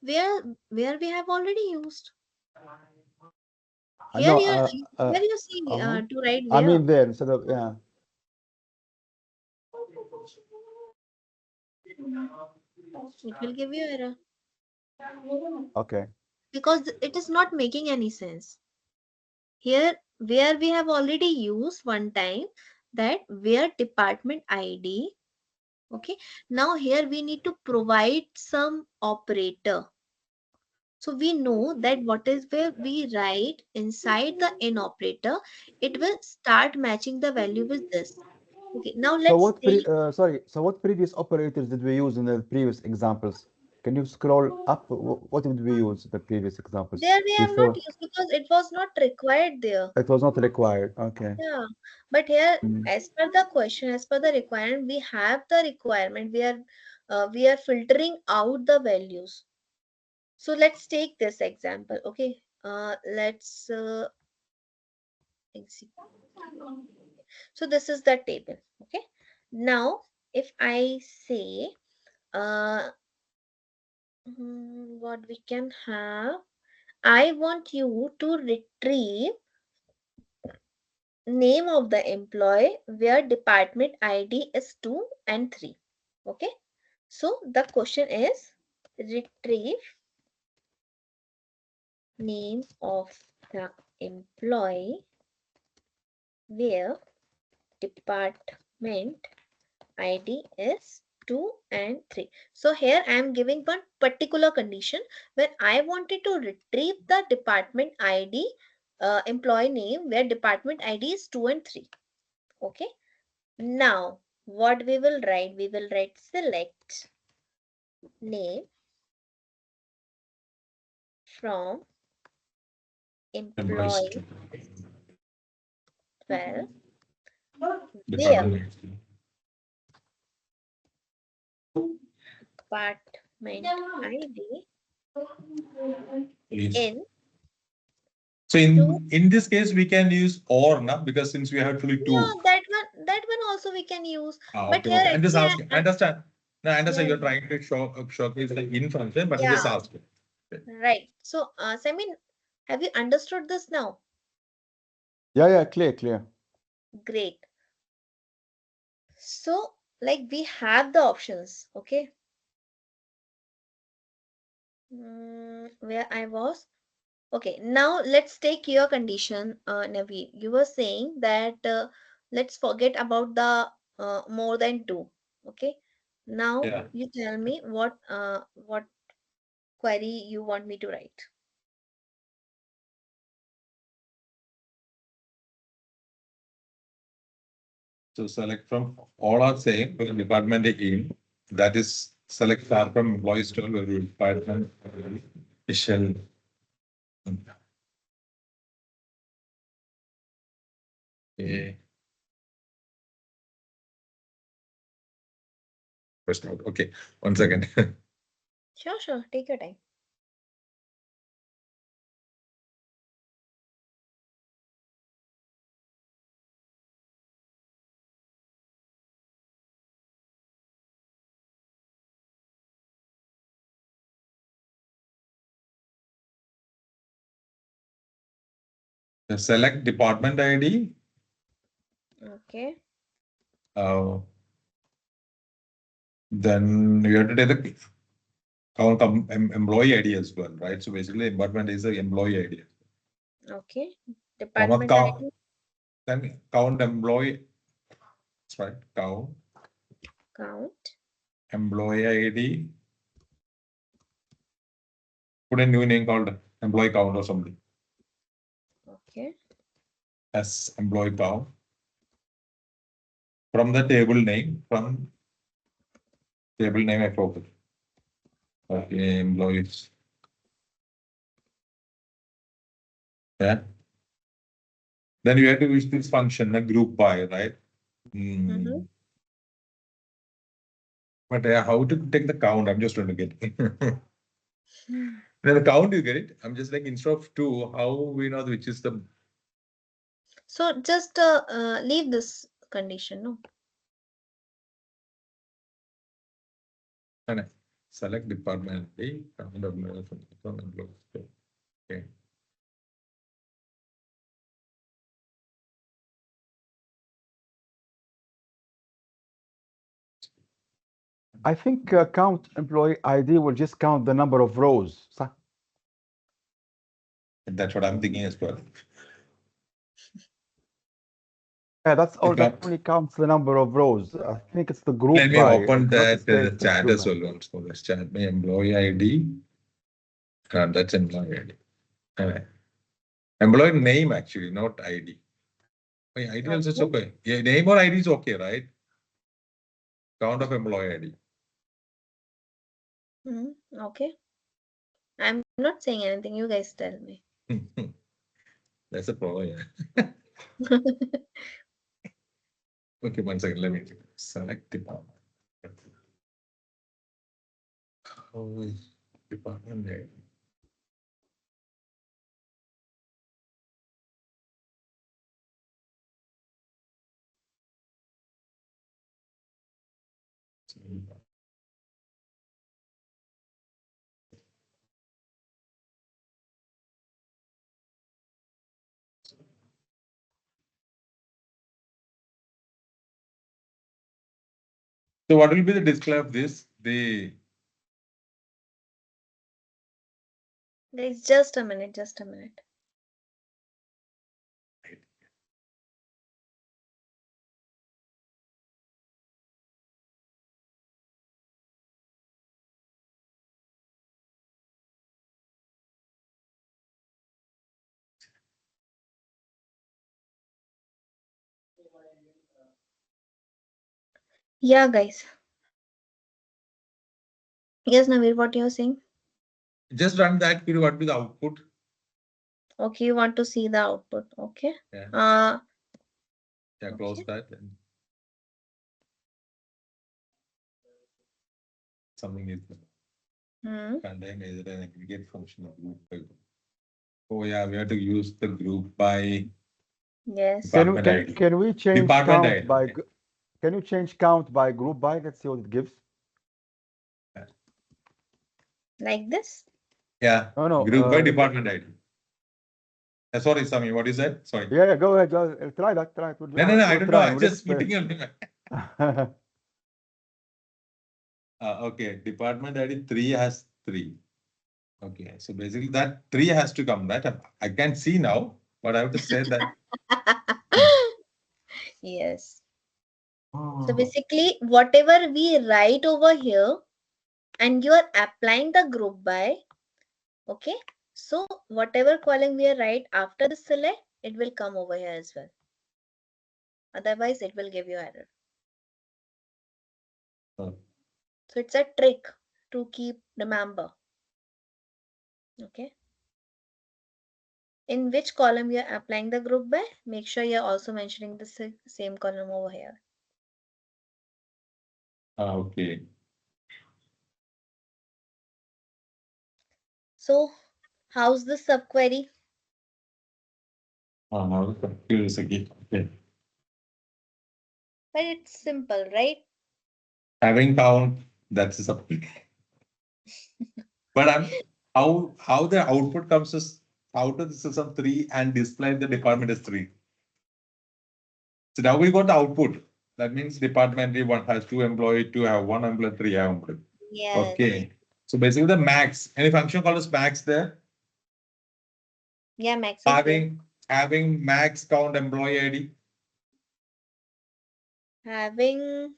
Where we have already used. I Here know. you see Uh-huh. to write I where. mean there instead of yeah. It will give you error Okay. because it is not making any sense. Here, where we have already used one time, that where department ID. Okay. Now here we need to provide some operator. So we know that what is where we write inside the in operator, it will start matching the value with this. Okay. Now So let's what take sorry. So what previous operators did we use in the previous examples? Can you scroll up? What did we use in the previous examples there we have not before? used because it was not required there. It was not required. Okay. Yeah, but here, Mm. as per the question, as per the requirement, we have the requirement. We are filtering out the values. So let's take this example. Okay, let's execute. So this is the table. Okay, now if I say, what we can have, I want you to retrieve name of the employee where department ID is 2 and 3. Okay. So the question is retrieve name of the employee where department ID is 2 and 3. So here I am giving one particular condition where I wanted to retrieve the department ID, employee name where department ID is 2 and 3. Okay. Now what we will write? We will write select name from Employees employee 12 where department. department ID Yes. in So 2. in this case, we can use or now because since we have actually two. Yeah, that one also we can use. But Okay, here okay. I'm just actually asking. I understand. No, I yeah, understand you're trying to showcase the in function, but I just yeah, asked. Okay. right. So, Samin, have you understood this now? Yeah, yeah, clear, clear. Great. So, like we have the options, okay? Where I was. Okay, now let's take your condition, Naveed. You were saying that let's forget about the more than two. Okay. Now Yeah. you tell me what query you want me to write. So select from all are same with department in. That is select star from employees to where department shall. Okay. First out. Okay. 1 second. Sure, sure. Take your time. Select department ID. Okay. Uh, then you have to take the count employee ID as well, right? So basically, department is the employee ID. Okay. Comma Department count, ID, then count employee. That's right. Count count. employee ID. Put a new name called employee count or something. Okay. As employee count. From the table name, from table name I forgot. Okay, employees. Yeah. Then you have to use this function, a group by, right? Mm-hmm. But how to take the count? I'm just trying to get it. Then the count you get it. I'm just like instead of two, how we know which is the So just leave this condition, no? no, select department A, count of employees. Okay. I think count employee ID will just count the number of rows. صح? That's what I'm thinking as well. Yeah, that's all. That Let only counts the number of rows. I think it's the group me by. open It's not a that statement chat group as by. well once more. Let's chat my employee ID. That's employee ID. Employee name actually, not ID. My ID also is Okay. okay. Yeah, name or ID is okay, right? Count of employee ID. Okay. I'm not saying anything. You guys tell me. That's a problem. Yeah. Okay, 1 second. Let me select department. How is department name? So what will be the display of this? The Guys, just a minute. Just a minute. Yeah, guys. Yes, Navir, what you're saying? Just run that query. What will be the output? Okay, you want to see the output. Okay. Yeah, Uh, yeah. Close okay. that. And something is Hmm. contain either an aggregate function or group by. Oh yeah, we have to use the group by Yes. Can we department can ID. can we change Department count ID. by Okay. can you change count by group by? Let's see what it gives. Like this. Yeah, No, no. group by department ID. Sorry, Sami, what is that? Sorry. Yeah, yeah. Go ahead. Go ahead. Try that. Try it. No, no, no. I We're don't know. trying. I'm We're just experiment. putting your. Okay, department ID 3 has 3. Okay, so basically that 3 has to come. That I can see now, but I have to say that. Yes. So Oh. basically, whatever we write over here, and you are applying the group by, okay? So whatever column we write after the select, it will come over here as well. Otherwise, it will give you error. Oh. So it's a trick to keep remember. Okay. In which column you are applying the group by, make sure you're also mentioning the same column over here. Okay. So how's the subquery? Now curious again. Okay. But it's simple, right? Having count, that's a subject. But how the output comes is out of the system 3 and display the department as 3. So now we got the output. That means department one has 2 employee, 2 have 1 employee, 3 have employee. Yes. Okay. So basically the max, any function called as max there, Yeah, max is there. having max count employee ID, Having,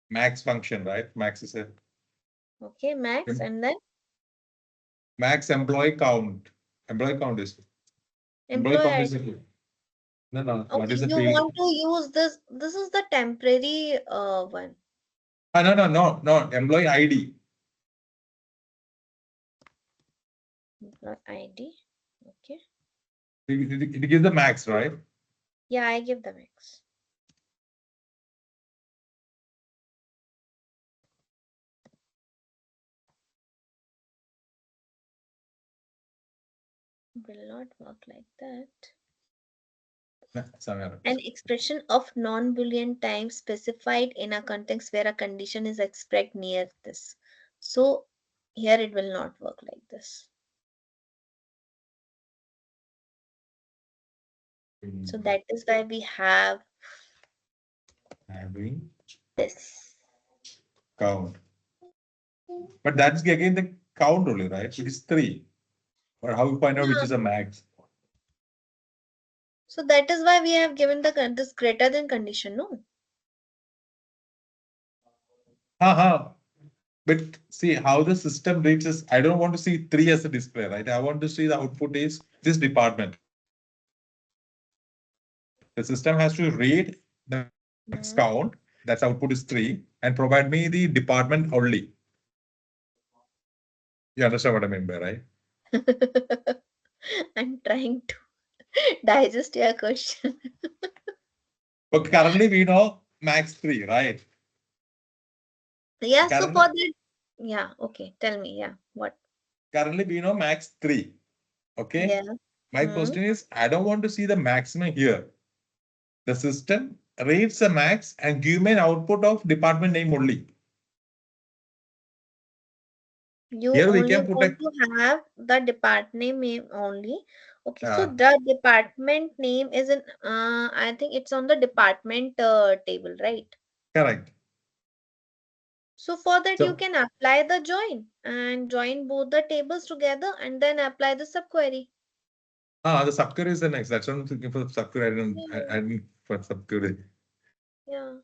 max function, right? Max is a okay, max and then max employee count. Employee count is employee employee count is ID. no, no. What Okay, is the you field? want to use this. This is the temporary one. No, no, no, no. Employee ID. Employee ID. Okay. It gives the max, right? Yeah, I give the max. Will not work like that. Somewhere. An expression of non-Boolean type specified in a context where a condition is expressed near this. So here it will not work like this. So that is why we have Having this. count. But that's again the count only, right? It is 3. But how you find out which Yeah. is a max? So that is why we have given the this greater than condition, no? Haha. But see how the system reaches. I don't want to see 3 as a display, right? I want to see the output is this department. The system has to read the max Hmm. count, that's output is 3, and provide me the department only. You understand what I mean by right? I'm trying to digest your question. But currently we know max 3, right? Yeah, so for Currently, that, yeah, okay, tell me, yeah, what? currently we know max 3. Okay. Yeah. My Hmm. question is, I don't want to see the maximum here. The system reads the max and give me an output of department name only. You Here we only can put want a to have the department name only. Okay, so uh, the department name is in, I think it's on the department table, right? correct. So for that, you So can apply the join and join both the tables together and then apply the subquery. the subquery is the next. That's what I'm thinking for the subquery. I Yeah. didn't for subquery. Yeah.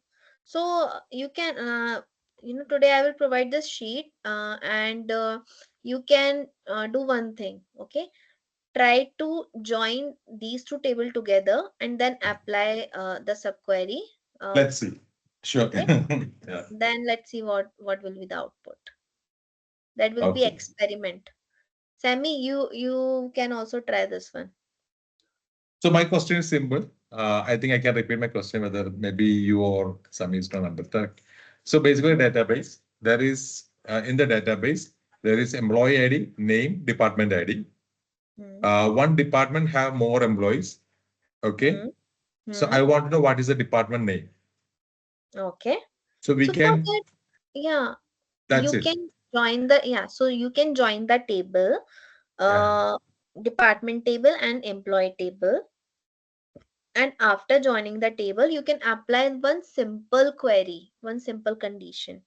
So you can, today I will provide this sheet and you can do one thing. Okay. try to join these two table together and then apply the subquery. Uh, Let's see. Sure. okay, Yeah. then let's see what will be the output. That will be Okay. experiment. Sammy, you can also try this one. So my question is simple. I think I can repeat my question whether maybe you or Sami is not understand. So basically, database. There is in the database there is employee ID, name, department ID. Hmm. One department have more employees. Okay. Hmm. So Hmm. I want to know what is the department name. Okay. So we So for can. that, yeah, That's you it. can join the yeah. So you can join the table, Yeah. uh, department table and employee table. And after joining the table, you can apply one simple query, one simple condition.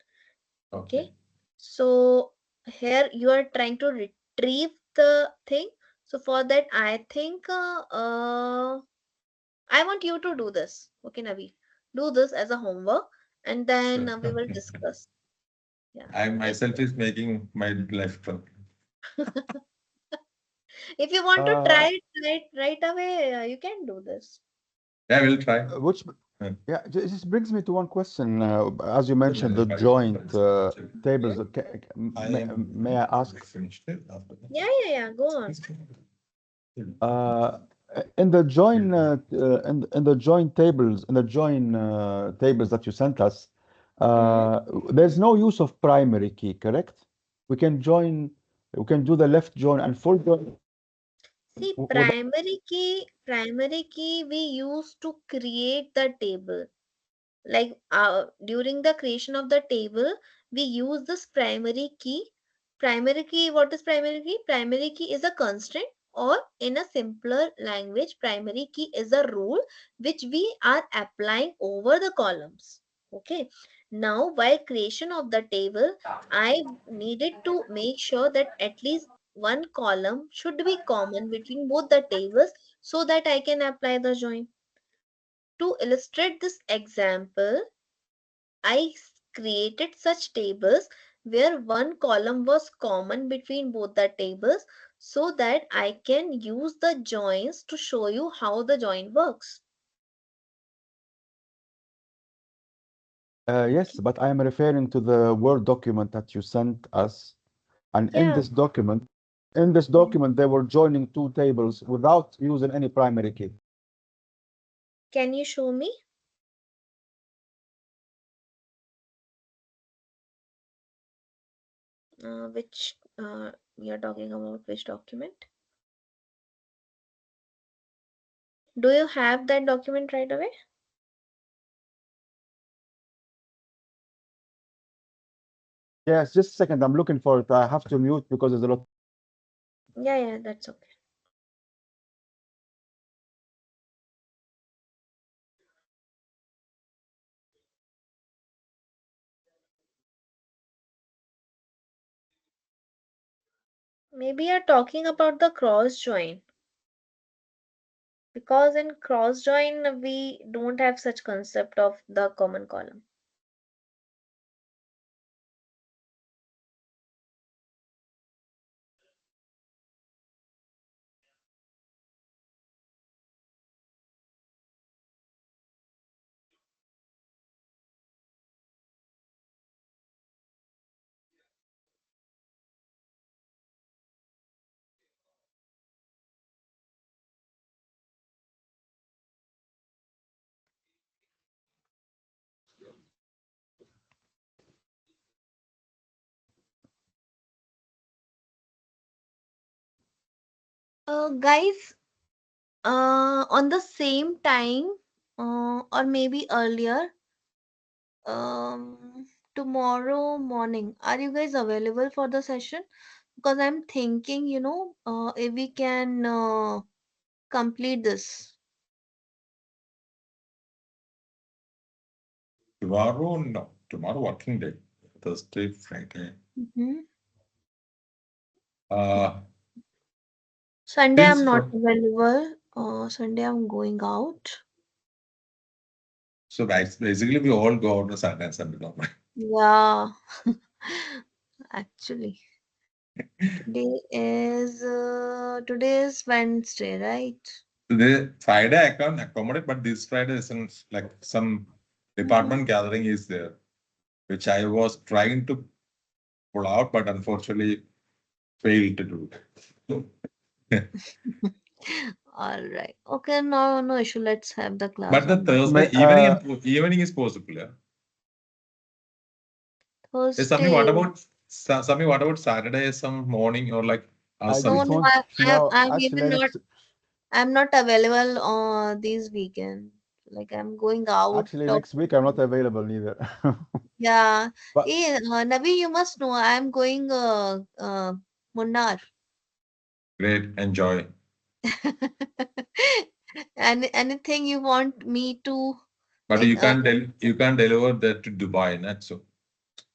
Okay. Okay. So here you are trying to retrieve the thing. So for that, I think I want you to do this. Okay, Navi. Do this as a homework and then Sure. we will discuss. Yeah. I Thank myself you. is making my life fun. If you want to Uh, try it right away, you can do this. I will try. which Yeah, this brings me to one question. As you mentioned, the joint tables. Hmm? I May am I ask, finished it after Yeah. Go on. uh, in the join in the join tables that you sent us, Hmm. there's no use of primary key, correct? We can join, we can do the left join and full join See, without. primary key we use to create the table. Like during the creation of the table, we use this primary key. Primary key, what is primary key? Primary key is a constant, or in a simpler language, primary key is a rule which we are applying over the columns. Okay. Now, while creation of the table, I needed to make sure that at least one column should be common between both the tables so that I can apply the join. To illustrate this example, I created such tables where one column was common between both the tables so that I can use the joins to show you how the join works. Yes, but I am referring to the Word document that you sent us. And Yeah. in this Mm. document, they were joining two tables without using any primary key. Can you show me which we are talking about, which document? Do you have that document right away? Yes, just a second. I'm looking for it. I have to mute because there's a lot. Yeah, that's okay. Maybe you're talking about the cross join because in cross join we don't have such concept of the common column. Guys, on the same time, or maybe earlier, tomorrow morning, are you guys available for the session? Because I'm thinking, if we can complete this. Tomorrow, no. Tomorrow working day. Thursday, Friday. Mm-hmm. Uh, Sunday, since I'm not from available. Sunday, I'm going out. so basically we all go on a Saturday and Sunday normally. Yeah, actually. Today is Wednesday, right? The Friday I can accommodate, but this Friday isn't like some Mm-hmm. department gathering is there, which I was trying to pull out, but unfortunately failed to do. All right. Okay, no issue. Let's have the class But the on Thursday May, evening is possible. Yeah. Sami, Thursday. what about Sami? What about Saturday? Some morning or like I No, just some? no, want to know I'm actually even not. next I'm not available on these weekend. Like I'm going out. actually next week I'm not available neither. Yeah. But Navi, you must know I'm going Munnar. Great, enjoy. And anything you want me to But like you can't deliver that to Dubai, not so.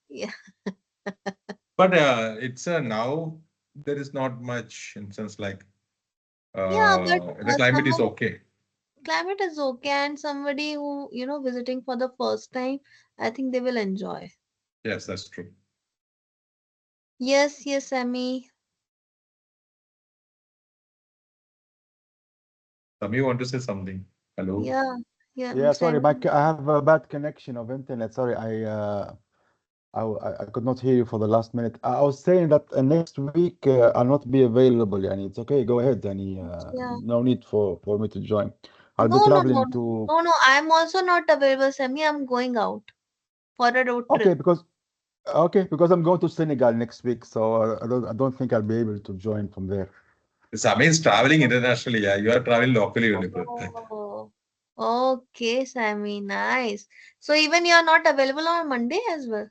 yeah. But it's now there is not much in sense like Yeah, but the climate is someone okay. climate is okay and somebody who, visiting for the first time, I think they will enjoy. Yes, that's true. Yes, yes, Sammy. Sami, you want to say something? Hello. Yeah, yeah, yeah, sorry, Sammy. I have a bad connection of internet. Sorry, I could not hear you for the last minute. I was saying that next week I'll not be available. Yani it's okay. Go ahead. Yani, Yeah. no need for me to join. I'll be No, no, no, traveling no. to. No, no. I'm also not available, Sammy. I'm going out for a road Okay, trip. because I'm going to Senegal next week, so I don't think I'll be able to join from there. Sami is traveling internationally. Yeah, you are traveling locally only. Oh, okay, Sammy. Nice. So even you're not available on Monday as well.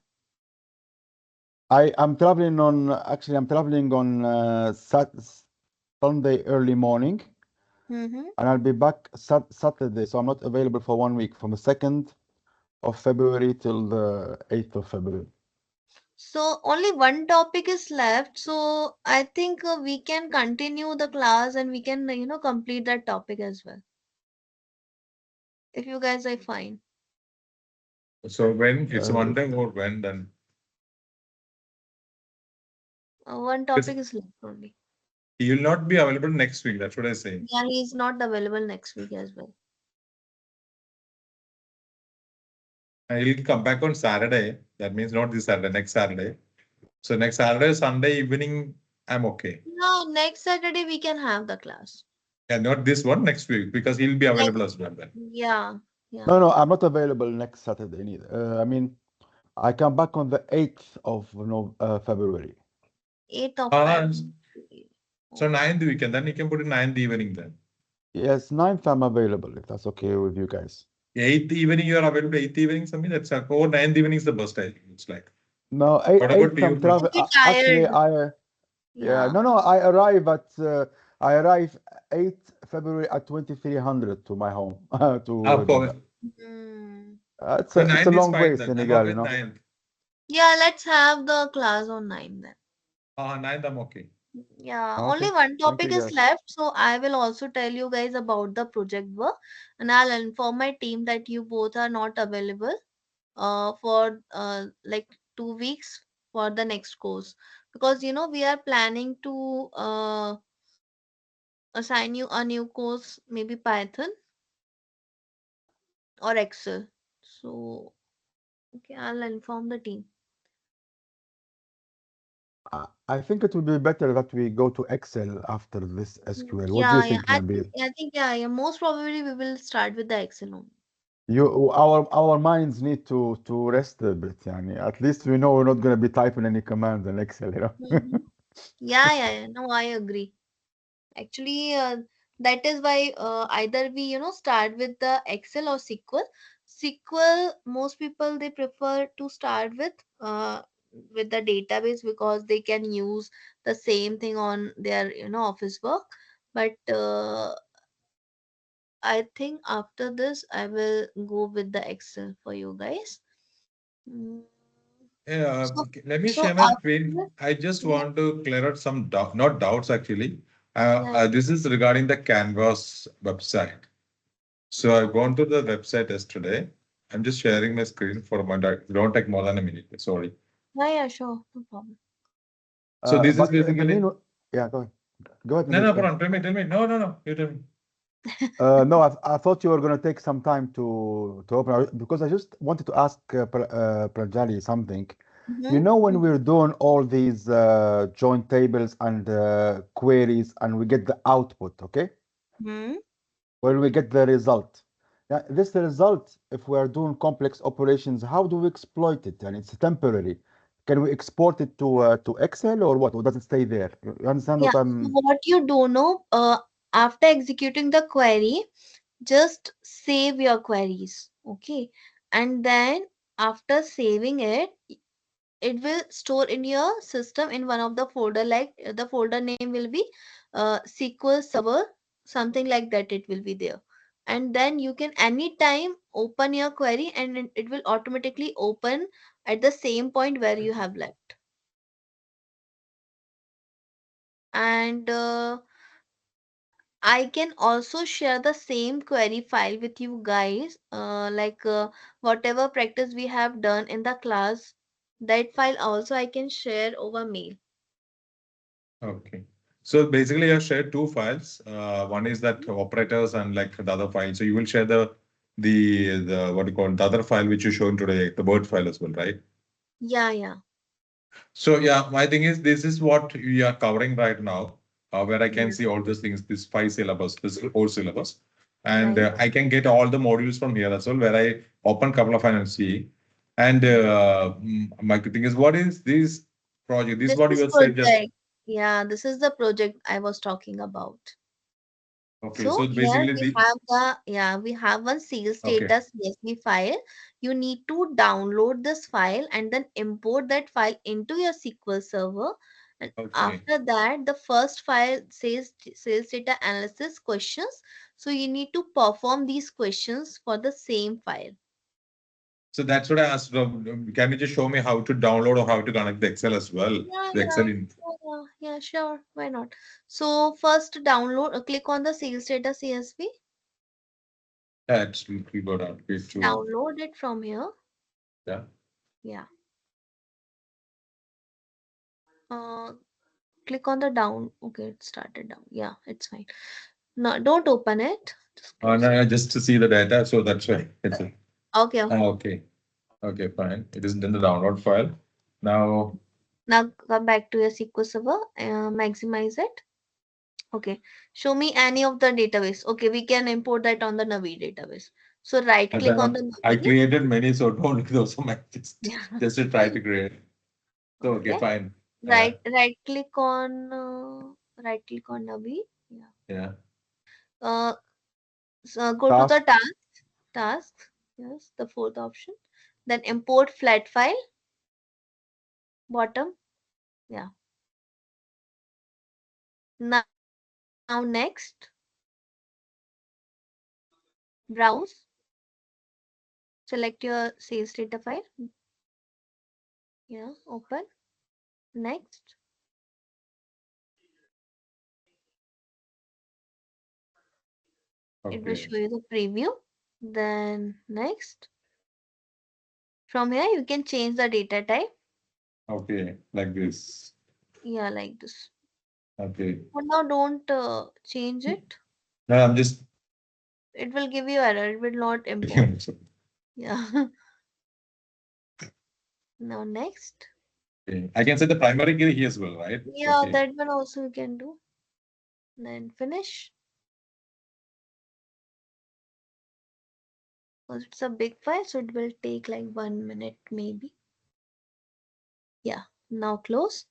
I'm traveling on Sunday early morning, Mm-hmm. and I'll be back Saturday. So I'm not available for 1 week from the 2nd of February till the 8th of February. So only one topic is left. So I think we can continue the class and we can, complete that topic as well. If you guys are fine. So when it's Uh, one day or when then One it's, topic is left only. he will not be available next week. That's what I say. Yeah, he's not available next week as well. And he'll come back on Saturday. That means not this Saturday, next Saturday. So next Saturday, Sunday evening, I'm okay. No, next Saturday we can have the class. Yeah, not this one, next week, because he'll be available Next, as well then. yeah, yeah. no, I'm not available next Saturday neither. I mean, I come back on the 8th of February. 8th of Uh, Feb. so Okay. ninth weekend, then you can put it ninth evening then. Yes, 9th I'm available if that's okay with you guys. Eighth evening, you are available. Eighth evening, something that's or ninth evening is the best. I think it's like. No, What about 8th I'm you? I'll travel. be Actually, tired. yeah, Yeah. no, I arrive 8th February at 2300 to my home to Jeddah. Hmm. So It's a ninth is long fine way, then. I'm Senegal, okay you with know. ninth. Yeah, let's have the class on 9 then. Ninth, I'm okay. Yeah, only Okay, one thank topic you is guys. left, so I will also tell you guys about the project work, and I'll inform my team that you both are not available for like 2 weeks for the next course because we are planning to assign you a new course, maybe Python or Excel. So okay, I'll inform the team. I think it would be better that we go to Excel after this SQL. What do you Yeah, yeah. think, Nabil? Yeah, yeah. Most probably we will start with the Excel only. Our minds need to rest a bit. Yani. At least we know we're not going to be typing any commands in Excel, you know. Hmm. Yeah, yeah, yeah. No, I agree. Actually, that is why either we, start with the Excel or SQL. SQL, most people they prefer to start with the database because they can use the same thing on their, office work. But I think after this, I will go with the Excel for you guys. Mm. Yeah, So, let me so share my screen. after, I just yeah, want to clear out some not doubts actually. yeah, This is regarding the Canvas website. So I've gone to the website yesterday. I'm just sharing my screen for a moment. Don't take more than a minute. Sorry. yeah, yeah, sure, no problem. So this is But in the basically. mean, yeah, go ahead, No, no, Melissa. Paran, tell me, tell me. No, no, no. You tell me. No, I thought you were going to take some time to open because I just wanted to ask Pranjali something. You Mm-hmm. know, when we're doing all these joint tables and queries and we get the output, okay? Mm-hmm. When we get the result. Yeah, this result, if we are doing complex operations, how do we exploit it? And it's temporary. Can we export it to Excel or what? Or does it stay there? You understand Yeah. what So I'm? what you do know, after executing the query, just save your queries. Okay. And then after saving it, it will store in your system in one of the folder, like the folder name will be SQL Server, something like that it will be there. And then you can anytime open your query and it will automatically open at the same point where you have left. And I can also share the same query file with you guys, whatever practice we have done in the class, that file also I can share over mail. Okay. So basically, you have shared two files. One is that operators and like the other file. So you will share the what do you call the other file which you showed today, the Word file as well, right? Yeah, yeah. So yeah, my thing is this is what we are covering right now, where I can Yeah, see all these things, this five syllabus, this whole syllabus, and right. I can get all the modules from here as well, where I open couple of and see. And my thing is, what is this project? This is This what you is have said just. project. Yeah, this is the project I was talking about. Okay, So so here basically we the have we have one sales okay, data CSV file. You need to download this file and then import that file into your SQL server. And okay. after that, the first file says sales data analysis questions. So you need to perform these questions for the same file. So that's what I asked. Can you just show me how to download or how to connect the Excel as well? Yeah, The yeah, Excel in yeah, sure. Why not? So first download, click on the sales data CSV, that we got out to download it from here. yeah. Yeah. Uh, Click on the down. Okay, it started down. Yeah, it's fine. No, don't open it. Just close No, it. no, just to see the data. So that's why it's a, Okay, okay. okay. Okay, fine. It is in the download file. Now, Now come back to your SQL Server. Maximize it. Okay. Show me any of the database. Okay, we can import that on the Navi database. So right as click on the I Navi. created many, so don't those are my Yeah. just to try to create. So okay, Okay. fine. Right click on Navi. Yeah. Yeah. Uh, so go to the Task. task. Yes, the fourth option. Then import flat file. Bottom. Yeah. Now next, browse, select your sales data file. Yeah, open. Next, it will Okay. show you the preview. Then next, from here you can change the data type. Okay, like this. Yeah, like this. Okay. For now, don't change it. No, I'm just It will give you error. It will not import. Yeah. Now next. okay. I can set the primary key here as well, right? Yeah, Okay. that one also you can do. Then finish. Because it's a big file, so it will take like 1 minute maybe. Yeah. Now close.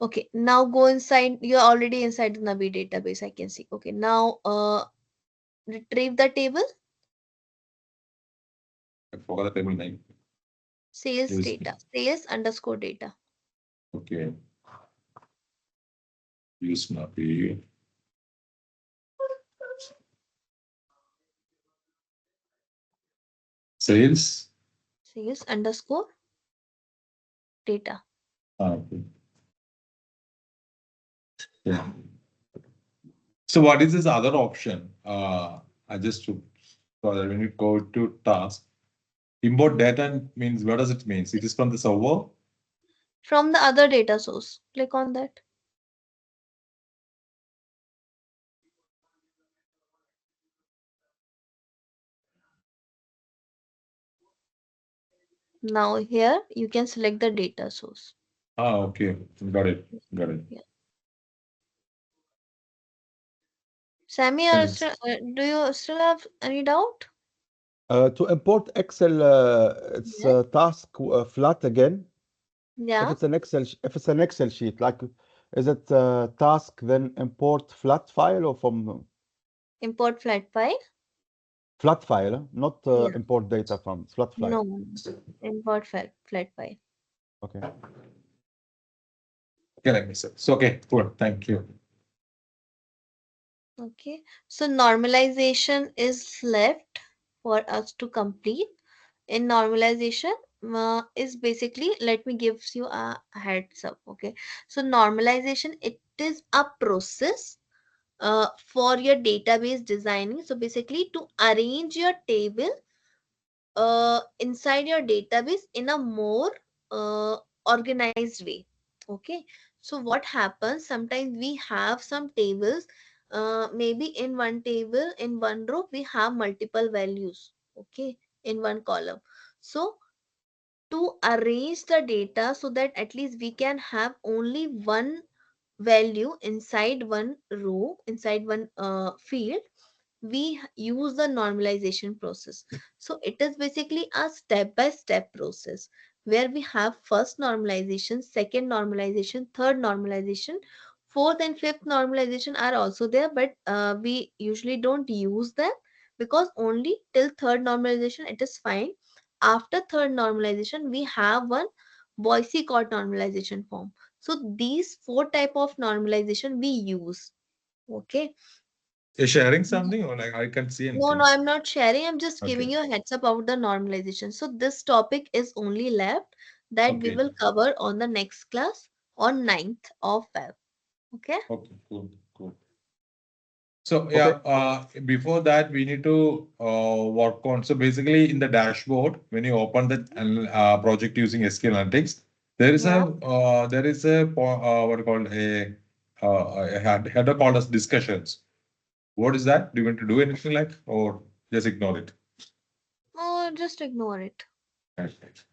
Okay, now go inside. You're already inside the Navi database, I can see. Okay, now retrieve the table, I forgot the table name. sales Use data, sales underscore data. okay. Use Navi. Sales. Sales underscore data. Okay. Yeah. So what is this other option? I just took so that when you go to task, import data means what does it mean? It is from the server. from the other data source. Click on that. Now here you can select the data source. Ah, okay. Got it. Got it. Yeah. Sammy, Thanks. do you still have any doubt? To import Excel, it's Yes. task flat again. If Yeah. it's an if it's an Excel sheet, like, is it task then import flat file or from Import flat file. flat file, not Yeah. import data from flat file? No, no. Import flat file. Okay. Okay, let me see. So, okay, cool. Thank you. Okay. So normalization is left for us to complete. In normalization is basically, let me give you a heads up. Okay. So normalization, it is a process for your database designing. So basically to arrange your table inside your database in a more uh, organized way. Okay, so what happens, sometimes we have some tables, maybe in one table, in one row we have multiple values, okay, in one column. So to arrange the data so that at least we can have only one value inside one row, inside one field, we use the normalization process. So it is basically a step by step process where we have first normalization, second normalization, third normalization, fourth and fifth normalization are also there, but we usually don't use them because only till third normalization it is fine. After third normalization we have one Boise-Court normalization form. So these four type of normalization we use. Okay. You're sharing something or like I can't see No, no, anything. I'm not sharing. I'm just Okay. giving you a heads up about the normalization. So this topic is only left that we Okay. will cover on the next class on 9th of Feb. Okay? Okay. Cool. Cool. So Okay. yeah, before that we need to work on. So basically, in the dashboard, when you open the project using SQL Analytics, Yeah. there is a what you call a header called as discussions. What is that? Do you want to do anything like, or just ignore it? Oh, just ignore it. Right.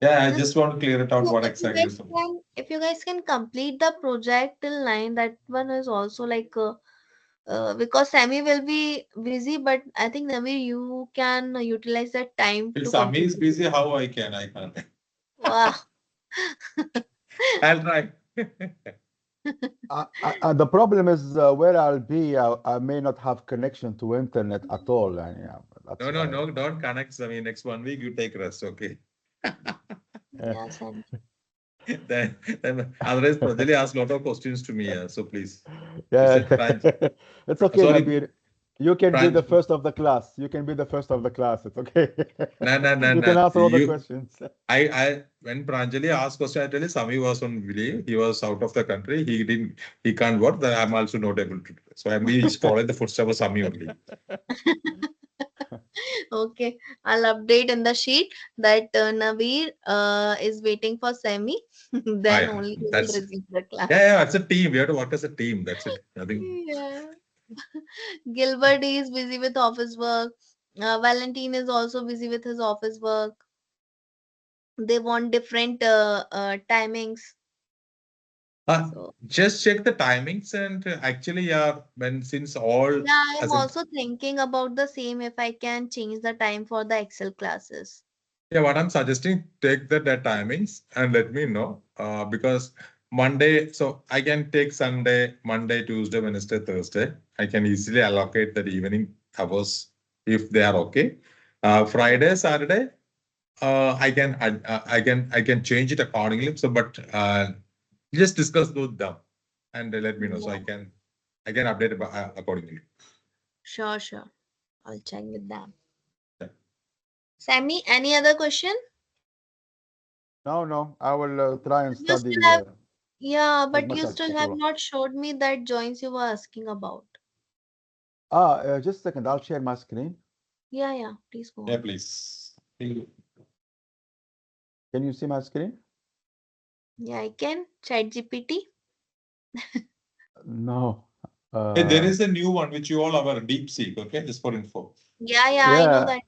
Yeah, I Just just want to clear it out. so What if you exactly guys is the can, if you guys can complete the project till 9, that one is also like because Sammy will be busy, but I think Navi, you can utilize that time if to Sami complete is the busy, project. how I can? I can't. Wow. I'll try. The problem is where I'll be, I may not have connection to internet at all, and yeah, that's No, no, why. no, don't connect Sami. Next 1 week you take rest, okay? Yeah. Yeah, Sammy. Then otherwise Pranjali asked a lot of questions to me. So please, you Yeah, said Pranj. it's okay, Sorry, Nabir. You can be the Pranj. first of the class. You can be the first of the class. It's okay. No, no, no, You can no. answer all the questions. When Pranjali asked question, I tell you, Sami was on leave. He was out of the country. He can't work. Then I'm also not able to do it. So I'm just following the footsteps of Sami only. Okay, I'll update in the sheet that Naveen is waiting for Semi. Ah, Then yeah, only he will that's receive the class. yeah, yeah. It's a team. We have to work as a team. That's it. Nothing. Yeah. Gilbert is busy with office work. Valentine is also busy with his office work. They want different timings. Uh, So just check the timings and actually, yeah, when since all yeah, I'm as in also thinking about the same if I can change the time for the Excel classes. yeah, what I'm suggesting, take the timings and let me know. Because Monday, so I can take Sunday, Monday, Tuesday, Wednesday, Thursday. I can easily allocate the evening hours if they are okay. Friday, Saturday, I can change it accordingly. So, but just discuss with them and let me know so Yeah, I can update accordingly. sure, sure. I'll check with them. Yeah. Sammy, any other question? No, no, I will try and You still study have, yeah, as but much you as still have possible. not showed me that joins you were asking about. Just a second. I'll share my screen. Yeah, yeah, please go Yeah, on. please. Can you see my screen? Yeah, I can. Chat GPT. No. Hey, there Uh, is a new one which you all are deep seek. Okay, just for info. Yeah, yeah, I know yeah, that.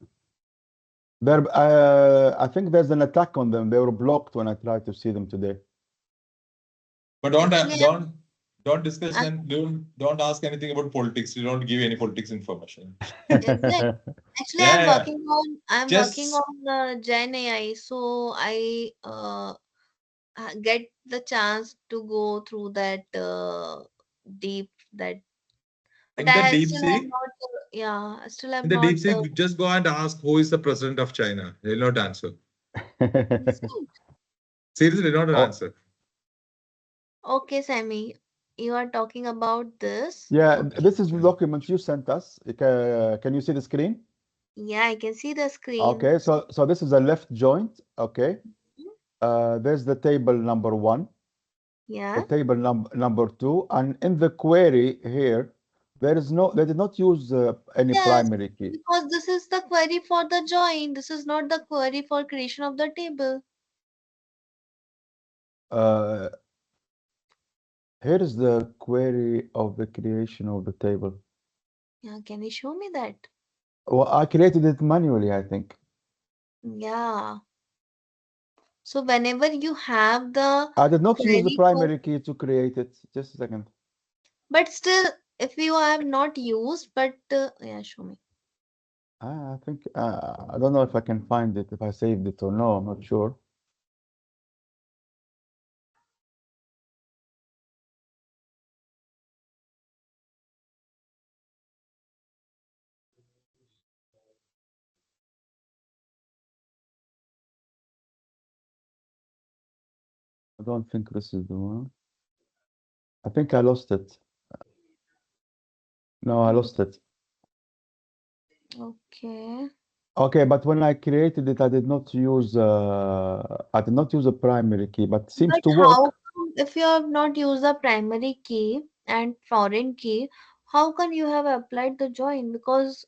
I think there's an attack on them. They were blocked when I tried to see them today. But don't Actually, don't discuss I'm, and don't ask anything about politics. You don't give any politics information. is it? Actually, Yeah, I'm yeah, yeah. working Just on Gen AI, so I get the chance to go through that deep that, but in the I deep still have sea, not. Yeah, I still have in the not. deep sea, just go and ask who is the president of China. They'll not answer. Is it? Seriously, not an Oh, answer. Okay, Sammy, you are talking about this. yeah, Okay. this is the document you sent us. Can you see the screen? Yeah, I can see the screen. Okay, so this is a left joint. Okay, there's the table number one, the Yeah. table number two, and in the query here, they did not use any Yes, primary key. because this is the query for the join. This is not the query for creation of the table. Uh, Here is the query of the creation of the table. Yeah, can you show me that? Well, I created it manually, I think. Yeah. So whenever you have the I did not use the query for, primary key to create it. Just a second. but still, if you have not used, but yeah, show me. I think I don't know if I can find it, if I saved it or no. I'm not sure. I don't think this is the one. I think I lost it. No, I lost it. Okay. Okay, but when I created it, I did not use a primary key, but seems But to how work. come if you have not used the primary key and foreign key, how can you have applied the join? Because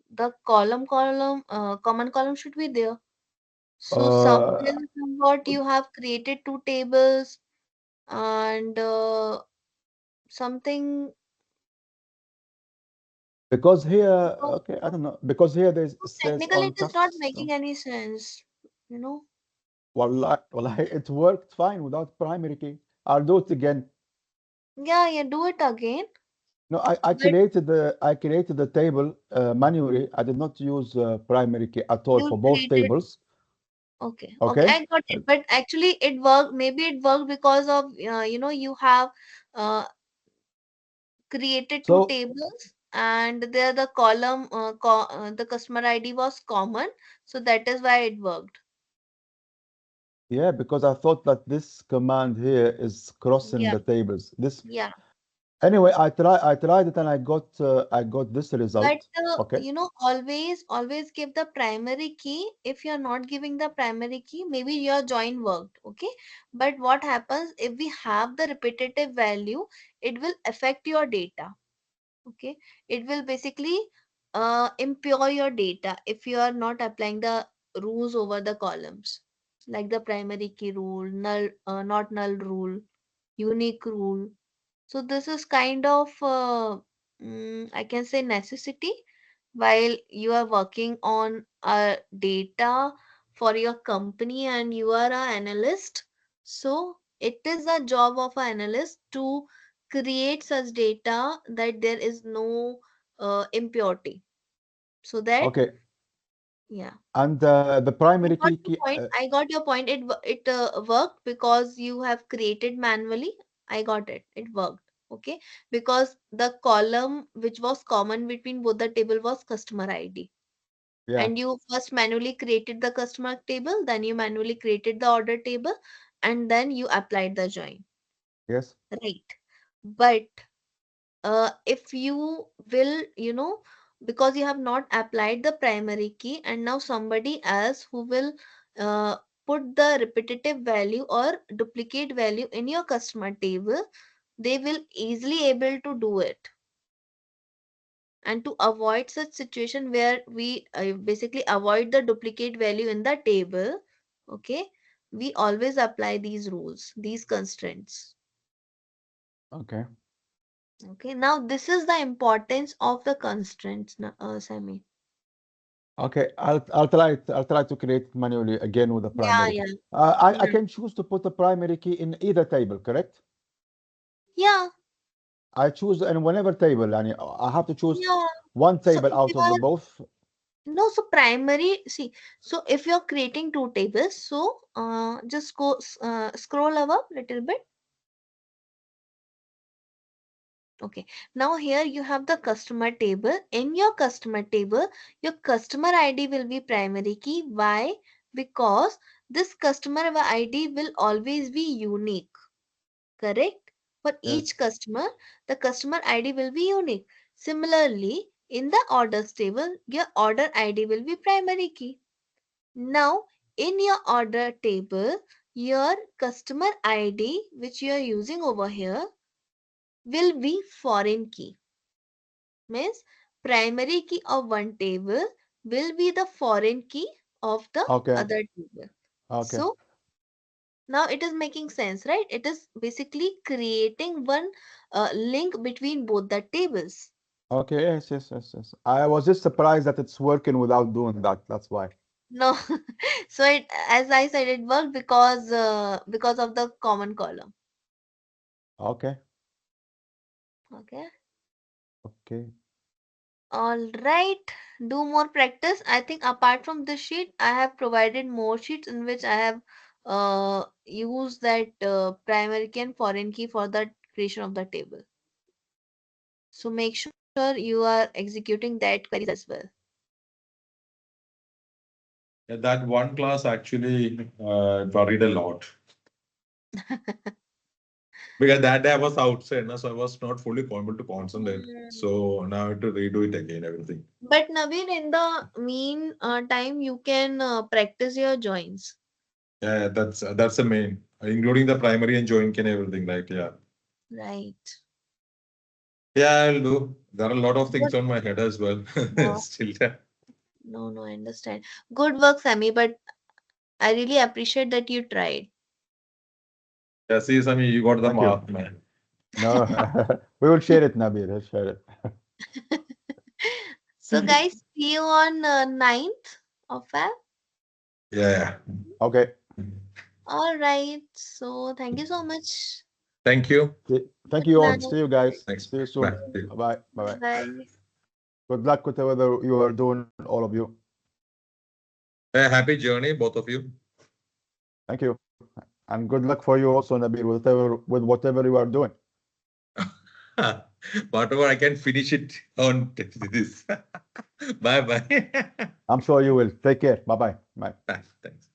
the common column should be there. So Uh, somewhere, somewhat you have created two tables and something because here, because okay, I don't know. Because here there's it says technically on it is not tasks. making any sense, you know. Well, it worked fine without primary key. I'll do it again. Yeah, yeah, do it again. No, But I created the table manually. I did not use primary key at all you for both created, tables. okay, okay, Okay. I got Uh, it. But actually it worked, maybe it worked because of, you have uh, created two So tables and there the the customer ID was common. So that is why it worked. yeah, because I thought that this command here is crossing Yeah, the tables. This yeah. anyway, I tried it and I got this But result. Okay. always give the primary key. If you're not giving the primary key, maybe your join worked. Okay. But what happens if we have the repetitive value, it will affect your data. Okay. It will basically impure your data if you are not applying the rules over the columns, like the primary key rule, not null rule, unique rule. So this is kind of, I can say, necessity while you are working on data for your company and you are an analyst. So it is a job of an analyst to create such data that there is no impurity. So that, Okay. yeah. And the I primary got key, your point. I got your point. It worked because you have created manually. I got it. It worked. Okay, because the column which was common between both the table was customer ID, yeah, and you first manually created the customer table, then you manually created the order table, and then you applied the join. yes. Right. But if you will, because you have not applied the primary key and now somebody else who will uh, put the repetitive value or duplicate value in your customer table, they will easily able to do it. And to avoid such situation where we basically avoid the duplicate value in the table, okay, we always apply these rules, these constraints. Okay. Okay, now this is the importance of the constraints, Sammy. Okay. I'll try to create it manually again with the Yeah, primary key. yeah, I yeah. can choose to put the primary key in either table, correct? Yeah, I choose in whenever table. يعني I have to choose yeah. one So table if out you of the are both. no, so primary, see, so if you're creating two tables, so just go scroll up little bit. Okay, now here you have the customer table. In your customer table, your customer ID will be primary key. Why? Because this customer ID will always be unique, correct? For each Yes. customer, the customer ID will be unique. Similarly, in the orders table, your order ID will be primary key. Now, in your order table, your customer ID, which you are using over here, will be foreign key. Means primary key of one table will be the foreign key of the Okay. other table. Okay. So now it is making sense, right? It is basically creating one link between both the tables. Okay. Yes. Yes. Yes. Yes. I was just surprised that it's working without doing that. That's why. No, so it, as I said, it worked because of the common column. Okay. Okay. Okay. All right, do more practice. I think apart from this sheet, I have provided more sheets in which I have used that primary key and foreign key for the creation of the table. So make sure you are executing that queries as well. Yeah, that one class actually worried a lot because that day I was outside, so I was not fully able to concentrate. Hmm. So now I have to redo it again, everything. But Naveen, in the mean time, you can practice your joins. Yeah, that's the main, including the primary and joint and everything. Like, yeah, Right. yeah, I'll do. There are a lot of things Good. on my head as well. Uh, Still, yeah. no, no, I understand. Good work, Sammy, but I really appreciate that you tried. Yeah, see, Sami, you got the Thank you. mark, man. No, we will share it, Nabil. We'll share it. So, guys, see you on 9th of Feb. Yeah, Okay. yeah. All right. So, thank you so much. Thank you. Thank Good you all. night. See you guys. Thanks. See you Bye. soon. Bye bye. Bye bye. Bye. Good luck with whatever you are doing, all of you. Happy journey, both of you. Thank you. And good luck for you also, Nabil, with whatever you are doing. Whatever I can finish it on this. Bye bye. I'm sure you will. Take care. Bye bye. Bye. Bye. Thanks.